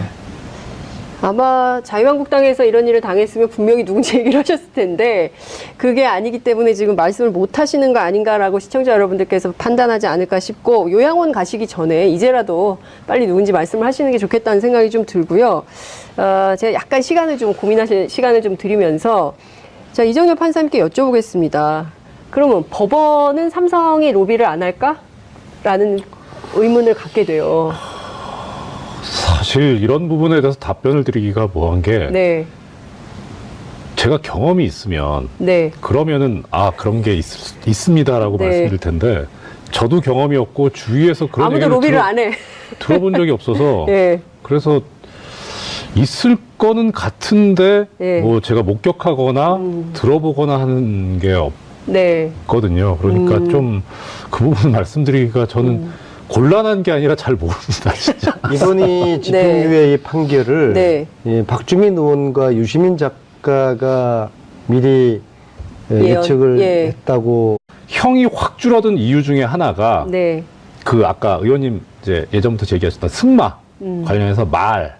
아마 자유한국당에서 이런 일을 당했으면 분명히 누군지 얘기를 하셨을 텐데 그게 아니기 때문에 지금 말씀을 못 하시는 거 아닌가라고 시청자 여러분들께서 판단하지 않을까 싶고 요양원 가시기 전에 이제라도 빨리 누군지 말씀을 하시는 게 좋겠다는 생각이 좀 들고요. 제가 약간 시간을 좀 고민하실 시간을 좀 드리면서 자, 이정엽 판사님께 여쭤보겠습니다. 그러면 법원은 삼성이 로비를 안 할까? 라는 의문을 갖게 돼요. 사실 이런 부분에 대해서 답변을 드리기가 뭐한 게 네. 제가 경험이 있으면 네. 그러면은 그런 게 있습니다라고 네. 말씀드릴 텐데 저도 경험이 없고 주위에서 그런 아무도 얘기를 로비를 안 해. 들어본 적이 없어서 네. 그래서 있을 거는 같은데 네. 뭐 제가 목격하거나 들어보거나 하는 게 네. 없거든요. 그러니까 좀 그 부분 말씀드리기가 저는 곤란한 게 아니라 잘 모릅니다, 진짜. 이번이 집행유예 판결을 네. 박주민 의원과 유시민 작가가 미리 예측을 했다고. 형이 확 줄어든 이유 중에 하나가 네. 그 아까 의원님 이제 예전부터 제기하셨던 승마. 관련해서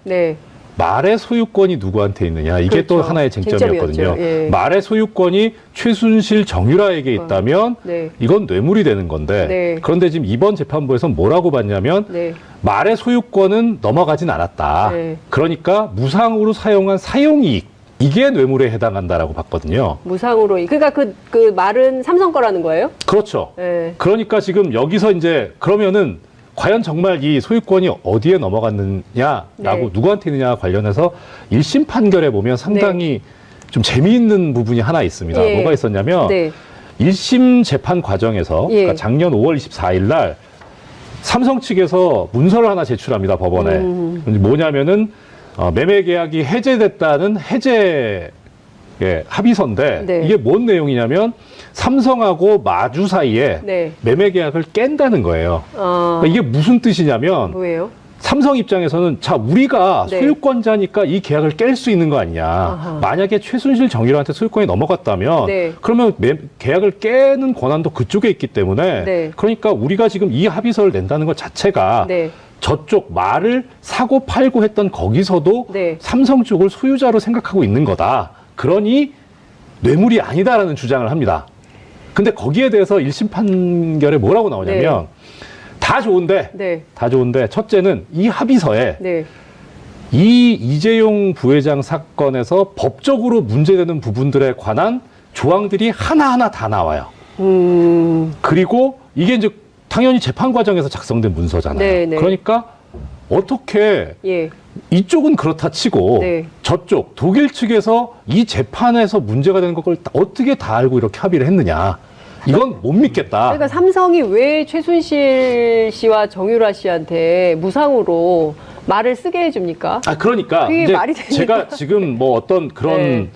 네. 말의 소유권이 누구한테 있느냐. 이게 그렇죠. 또 하나의 쟁점이었거든요. 예. 말의 소유권이 최순실 정유라에게 있다면 네. 이건 뇌물이 되는 건데 네. 그런데 지금 이번 재판부에서는 뭐라고 봤냐면 네. 말의 소유권은 넘어가진 않았다. 네. 그러니까 무상으로 사용한 사용이익 이게 뇌물에 해당한다라고 봤거든요. 무상으로. 그러니까 그 말은 삼성 거라는 거예요? 그렇죠. 네. 그러니까 지금 여기서 이제 그러면은 과연 정말 이 소유권이 어디에 넘어갔느냐라고 네. 누구한테 있느냐 관련해서 1심 판결에 보면 상당히 좀 재미있는 부분이 하나 있습니다. 예. 뭐가 있었냐면 네. 1심 재판 과정에서 예. 그러니까 작년 5월 24일 날 삼성 측에서 문서를 하나 제출합니다. 법원에. 뭐냐면은 매매 계약이 해제됐다는 해제 합의서인데 네. 이게 뭔 내용이냐면 삼성하고 마주 사이에 네. 매매 계약을 깬다는 거예요. 그러니까 이게 무슨 뜻이냐면 뭐예요? 삼성 입장에서는 자 우리가 네. 소유권자니까 이 계약을 깰 수 있는 거 아니냐. 아하. 만약에 최순실 정유라한테 소유권이 넘어갔다면 네. 그러면 계약을 깨는 권한도 그쪽에 있기 때문에 네. 그러니까 우리가 지금 이 합의서를 낸다는 것 자체가 네. 저쪽 말을 사고 팔고 했던 거기서도 네. 삼성 쪽을 소유자로 생각하고 있는 거다. 그러니 뇌물이 아니다라는 주장을 합니다. 근데 거기에 대해서 1심 판결에 뭐라고 나오냐면 다 좋은데 네. 다 좋은데 첫째는 이 합의서에 네. 이 이재용 부회장 사건에서 법적으로 문제되는 부분들에 관한 조항들이 하나하나 다 나와요. 그리고 이게 이제 당연히 재판 과정에서 작성된 문서잖아요. 네, 네. 그러니까 어떻게 예. 이쪽은 그렇다 치고 네. 저쪽 독일 측에서 이 재판에서 문제가 되는 걸 어떻게 다 알고 이렇게 합의를 했느냐. 이건 못 믿겠다. 그러니까 삼성이 왜 최순실 씨와 정유라 씨한테 무상으로 말을 쓰게 해줍니까? 그러니까 그게 이제 말이 됩니까? 제가 지금 뭐 어떤 그런 네.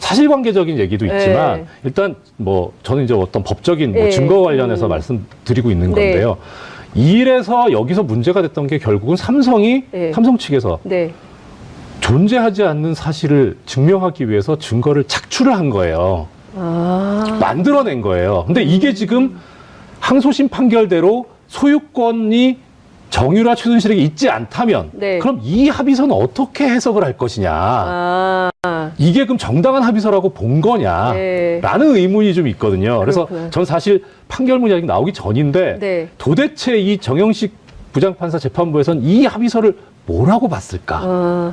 사실관계적인 얘기도 있지만 네. 일단 뭐 저는 이제 어떤 법적인 뭐 네. 증거 관련해서 말씀드리고 있는 네. 건데요. 이래서 여기서 문제가 됐던 게 결국은 삼성이 네. 삼성 측에서 네. 존재하지 않는 사실을 증명하기 위해서 증거를 착출을 한 거예요. 만들어낸 거예요. 근데 이게 지금 항소심 판결대로 소유권이 정유라 최순실에게 있지 않다면 네. 그럼 이 합의서는 어떻게 해석을 할 것이냐. 이게 그럼 정당한 합의서라고 본 거냐. 네. 라는 의문이 좀 있거든요. 그래서 그렇구나. 전 사실 판결문이 아직 나오기 전인데 네. 도대체 이 정영식 부장판사 재판부에서는 이 합의서를 뭐라고 봤을까?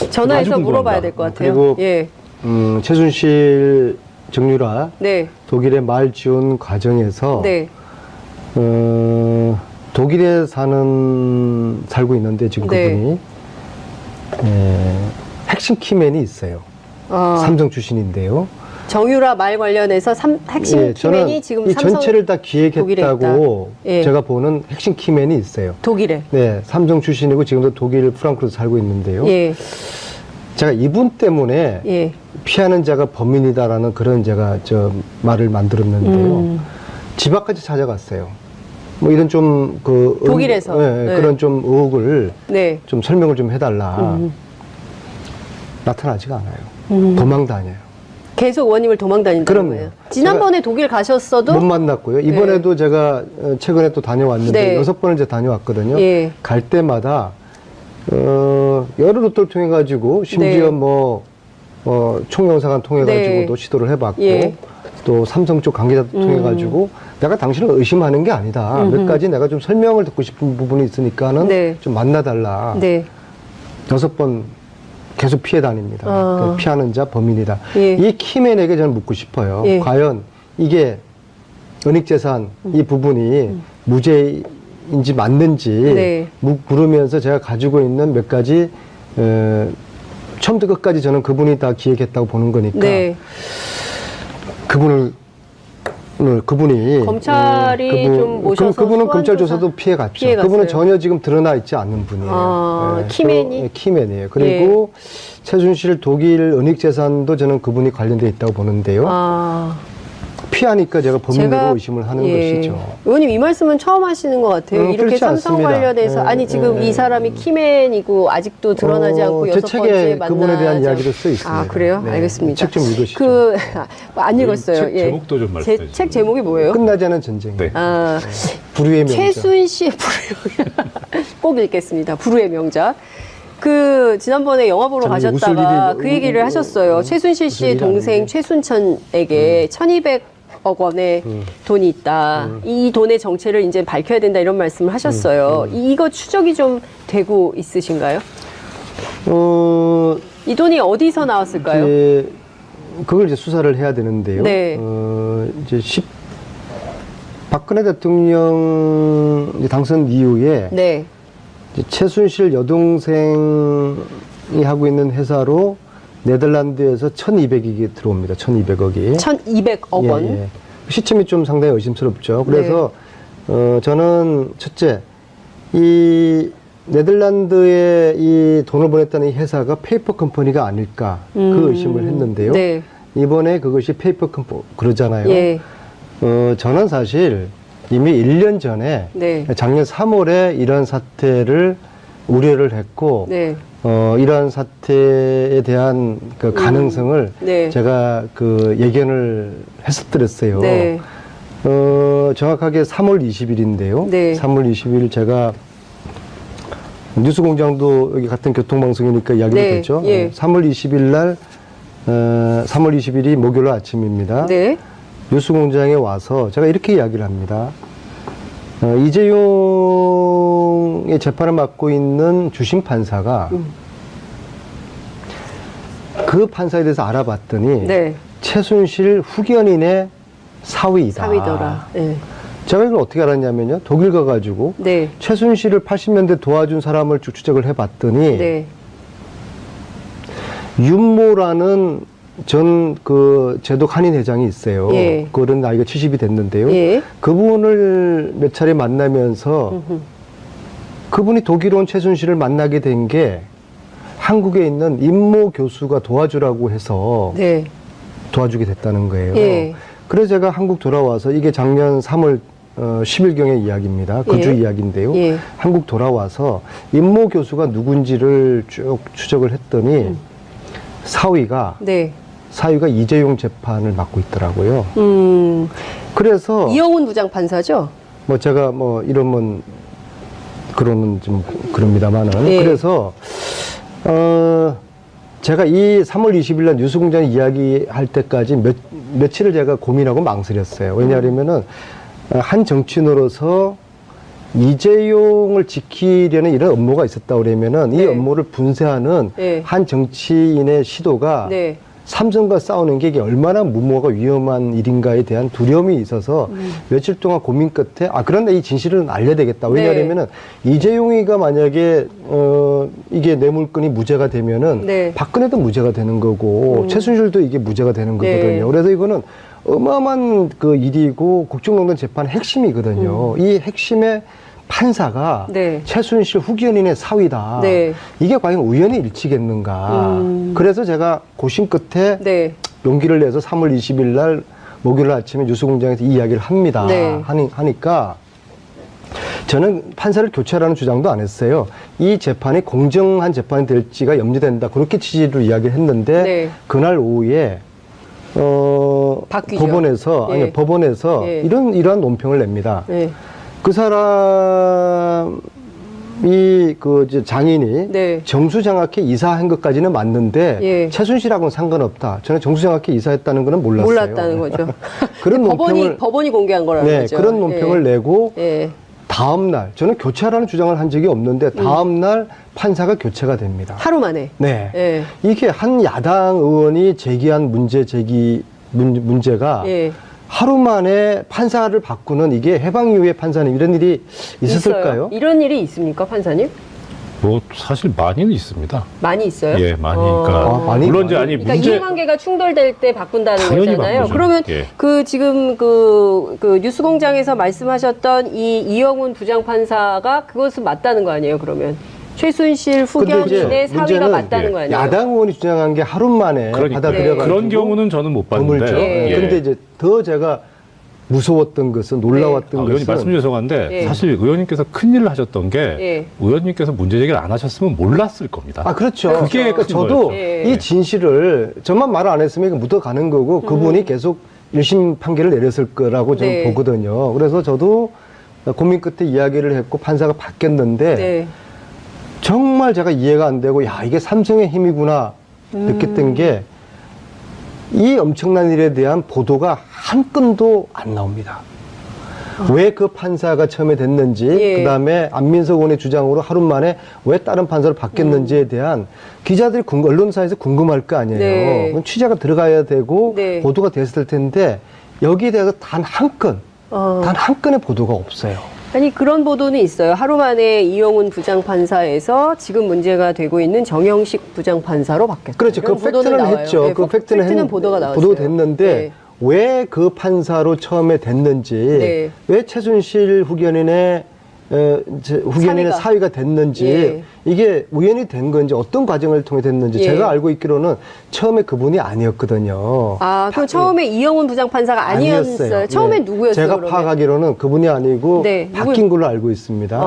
전화해서 아주 물어봐야 궁금합니다. 될 것 같아요. 그리고 예. 최순실 정유라 네. 독일에 말 지원 과정에서 네. 독일에 살고 있는데 지금 네. 그분이 핵심 키맨이 있어요. 삼성 출신인데요. 정유라 말 관련해서 핵심 키맨이 지금 이 삼성 전체를 다 기획했다고 독일에 있다. 예. 제가 보는 핵심 키맨이 있어요. 독일에. 네, 삼성 출신이고 지금도 독일 프랑크푸르트 살고 있는데요. 예. 제가 이분 때문에 예. 피하는 자가 범인이다라는 그런 제가 말을 만들었는데요. 집 앞까지 찾아갔어요. 뭐 이런 좀 독일에서. 네. 그런 좀 의혹을 네. 좀 설명을 좀 해달라. 나타나지가 않아요. 도망 다녀요. 계속 의원님을 도망 다닌다는 그럼요. 거예요. 지난번에 독일 가셨어도 못 만났고요. 이번에도 제가 최근에 또 다녀왔는데 네. 6번을 이제 다녀왔거든요. 예. 갈 때마다 여러 루트를 통해 가지고 심지어 네. 총영사관 통해 가지고도 네. 시도를 해봤고 예. 또 삼성 쪽 관계자도 통해 가지고 내가 당신을 의심하는 게 아니다. 몇 가지 내가 좀 설명을 듣고 싶은 부분이 있으니까는 네. 좀 만나달라. 네. 6번 계속 피해 다닙니다. 그러니까 피하는 자 범인이다. 예. 이 키맨에게 저는 묻고 싶어요. 예. 과연 이게 은닉재산 이 부분이 무죄인지 맞는지 네. 물으면서 제가 가지고 있는 몇 가지 처음부터 끝까지 저는 그분이 다 기획했다고 보는 거니까 네. 그분이 검찰이 좀 모셔서 그분은 소환 검찰 조사 조사도 피해갔죠. 피해갔어요. 그분은 전혀 지금 드러나 있지 않는 분이에요. 키맨이? 키맨이에요. 그리고 최순실 독일 은닉재산도 저는 그분이 관련돼 있다고 보는데요. 피하니까 제가 범인으로 의심을 하는 것이죠. 의원님 이 말씀은 처음 하시는 것 같아요. 이렇게 삼성 않습니다. 관련해서 아니 지금 이 사람이 키맨이고 아직도 드러나지 않고 제 6번째 책에 만나자. 그분에 대한 이야기도 써 있습니다. 아 그래요? 네. 알겠습니다. 책 좀 읽으시죠. 안 읽었어요. 책 제목도 좀 말씀해 주세요. 책 제목이 뭐예요? 끝나지 않은 전쟁. 네. 아, 불후의 명작. 최순실 불후의 꼭 읽겠습니다. 불후의 명작. 지난번에 영화 보러 저는 가셨다가 웃을 그 얘기를 하셨어요. 최순실 씨의 일이 동생 아닌데. 최순천에게 1,200억 원의 돈이 있다. 이 돈의 정체를 이제 밝혀야 된다 이런 말씀을 하셨어요. 이거 추적이 좀 되고 있으신가요? 이 돈이 어디서 나왔을까요? 그걸 이제 수사를 해야 되는데요. 네. 박근혜 대통령 당선 이후에 네. 최순실 여동생이 하고 있는 회사로 네덜란드에서 1,200억이 들어옵니다. 1,200억이. 1,200억 원. 예. 시점이 좀 상당히 의심스럽죠. 그래서 저는 첫째, 이 네덜란드에 이 돈을 보냈다는 이 회사가 페이퍼 컴퍼니가 아닐까 그 의심을 했는데요. 네. 이번에 그것이 페이퍼 컴퍼니 그러잖아요. 예. 저는 사실 이미 1년 전에 네. 작년 3월에 이런 사태를 우려를 했고 네. 이러한 사태에 대한 그 가능성을 네. 제가 그 예견을 했었더랬어요. 네. 정확하게 3월 20일인데요. 네. 3월 20일 제가 뉴스공장도 여기 같은 교통방송이니까 이야기도 네. 됐죠. 예. 3월 20일 날 3월 20일이 목요일 아침입니다. 네. 뉴스공장에 와서 제가 이렇게 이야기를 합니다. 이재용의 재판을 맡고 있는 주심 판사가 그 판사에 대해서 알아봤더니 네. 최순실 후견인의 사위이다. 사위더라. 네. 제가 이걸 어떻게 알았냐면요. 독일 가가지고 네. 최순실을 80년대 도와준 사람을 쭉 추적을 해봤더니 네. 윤모라는 전 그 제독 한인 회장이 있어요. 예. 그런 나이가 70이 됐는데요. 예. 그분을 몇 차례 만나면서 그분이 독일 온 최순실을 만나게 된 게 한국에 있는 임모 교수가 도와주라고 해서 네. 도와주게 됐다는 거예요. 예. 그래서 제가 한국 돌아와서 이게 작년 3월 10일경의 이야기입니다. 그 주 예. 이야기인데요. 예. 한국 돌아와서 임모 교수가 누군지를 쭉 추적을 했더니 사위가 네. 이재용 재판을 맡고 있더라고요. 그래서 이영훈 부장판사죠? 뭐 제가 뭐 이러면 그러는 좀 그럽니다만은 예. 그래서 제가 이 3월 20일 날 뉴스공장 이야기할 때까지 며칠을 제가 고민하고 망설였어요. 왜냐하면은 한 정치인으로서 이재용을 지키려는 이런 업무가 있었다 그러면은 네. 이 업무를 분쇄하는 네. 한 정치인의 시도가 네. 삼성과 싸우는 게 이게 얼마나 무모하고 위험한 일인가에 대한 두려움이 있어서 며칠 동안 고민 끝에 그런데 이 진실은 알려야 되겠다. 왜냐하면은 이재용이가 만약에 이게 뇌물건이 무죄가 되면은 네. 박근혜도 무죄가 되는 거고 최순실도 이게 무죄가 되는 네. 거거든요. 그래서 이거는 어마어마한 그 일이고 국정농단 재판의 핵심이거든요. 이 핵심의 판사가 네. 최순실 후견인의 사위다. 네. 이게 과연 우연의 일치겠는가. 그래서 제가 고심 끝에 네. 용기를 내서 3월 20일 날 목요일 아침에 뉴스공장에서 이 이야기를 합니다. 네. 하니까 저는 판사를 교체하라는 주장도 안 했어요. 이 재판이 공정한 재판이 될지가 염려된다. 그렇게 취지로 이야기를 했는데 네. 그날 오후에 바뀌죠. 법원에서 예. 법원에서 예. 이러한 논평을 냅니다. 네. 그 사람이 장인이 네. 정수장학회 이사한 것까지는 맞는데 예. 최순실하고는 상관없다. 저는 정수장학회 이사했다는 거는 몰랐어요. 몰랐다는 거죠. 그런 논평을 법원이 공개한 거라는 네, 거죠. 그런 논평을 내고 예. 다음 날 저는 교체하라는 주장을 한 적이 없는데 다음 날 판사가 교체가 됩니다. 하루 만에. 네. 예. 이게 한 야당 의원이 제기한 문제가 예. 하루 만에 판사를 바꾸는 이게 해방 이후의 판사님 이런 일이 있었을까요? 있어요. 이런 일이 있습니까, 판사님? 뭐 사실 많이는 있습니다. 많이 있어요? 예, 많이. 그러니까 많이? 물론 이제 아니 그러니까 문제 이해관계가 충돌될 때 바꾼다는 당연히 거잖아요. 바꾸죠. 그러면 예. 지금 뉴스공장에서 말씀하셨던 이 이영훈 부장판사가 그것은 맞다는 거 아니에요? 그러면 최순실 후견인의 사위가 맞다는 거 아니에요? 야당 의원이 주장한 게 하루 만에 그러니까. 받아들여가지고 그런 경우는 저는 못 봤는데. 그런데 이제 더 제가 무서웠던 것은 놀라웠던 의원님 것은 말씀 죄송한데 사실 의원님께서 큰일을 하셨던 게 의원님께서 문제 제기를 안 하셨으면 몰랐을 겁니다. 아 그렇죠. 그게 그러니까 저도 거였죠. 이 진실을 저만 말을 안 했으면 이거 묻어가는 거고 그분이 계속 1심 판결을 내렸을 거라고 저는 보거든요. 그래서 저도 고민 끝에 이야기를 했고 판사가 바뀌었는데 정말 제가 이해가 안 되고 야 이게 삼성의 힘이구나 느꼈던 게 이 엄청난 일에 대한 보도가 한 건도 안 나옵니다. 왜 그 판사가 처음에 됐는지, 그다음에 안민석 의원의 주장으로 하루 만에 왜 다른 판사로 바뀌었는지에 대한 기자들이 언론사에서 궁금할 거 아니에요. 그럼 취재가 들어가야 되고 보도가 됐을 텐데 여기에 대해서 단 한 건, 단 한 건의 보도가 없어요. 아니 그런 보도는 있어요. 하루 만에 이용훈 부장판사에서 지금 문제가 되고 있는 정영식 부장판사로 바뀌었다. 그렇죠. 그 팩트는 했죠. 그 팩트는 보도가 나왔어요. 보도가 됐는데 왜 그 판사로 처음에 됐는지, 왜 최순실 후견인의 사위가 됐는지, 이게 우연히 된 건지 어떤 과정을 통해 됐는지 제가 알고 있기로는 처음에 그분이 아니었거든요. 아, 그럼 처음에 이영훈 부장판사가 아니었어요? 처음에 누구였어요? 제가 그러면? 파악하기로는 그분이 아니고 바뀐 걸로 알고 있습니다.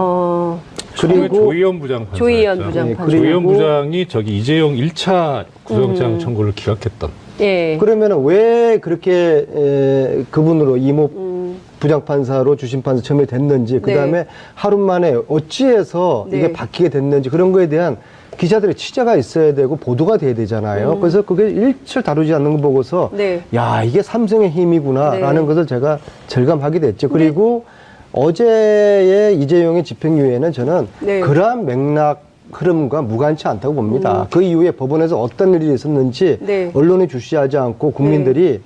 그리고 조희연 부장판사. 조희연 부장판사. 조희연 부장이 저기 이재용 1차 구속영장 청구를 기각했던. 그러면 왜 그렇게 그분으로 이모 부장판사로 주심판사 처음에 됐는지, 그 다음에 하루 만에 어찌해서 이게 바뀌게 됐는지 그런 거에 대한 기자들의 취재가 있어야 되고 보도가 돼야 되잖아요. 그래서 그게 일절 다루지 않는 거 보고서 야 이게 삼성의 힘이구나라는 것을 제가 절감하게 됐죠. 그리고 어제의 이재용의 집행유예는 저는 그러한 맥락 흐름과 무관치 않다고 봅니다. 그 이후에 법원에서 어떤 일이 있었는지 언론에 주시하지 않고 국민들이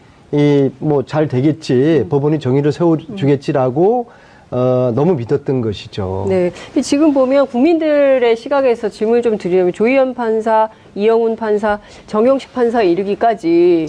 뭐 잘 되겠지, 법원이 정의를 세워주겠지라고 너무 믿었던 것이죠. 지금 보면 국민들의 시각에서 질문을 좀 드리려면 조희연 판사, 이영훈 판사, 정영식 판사 이르기까지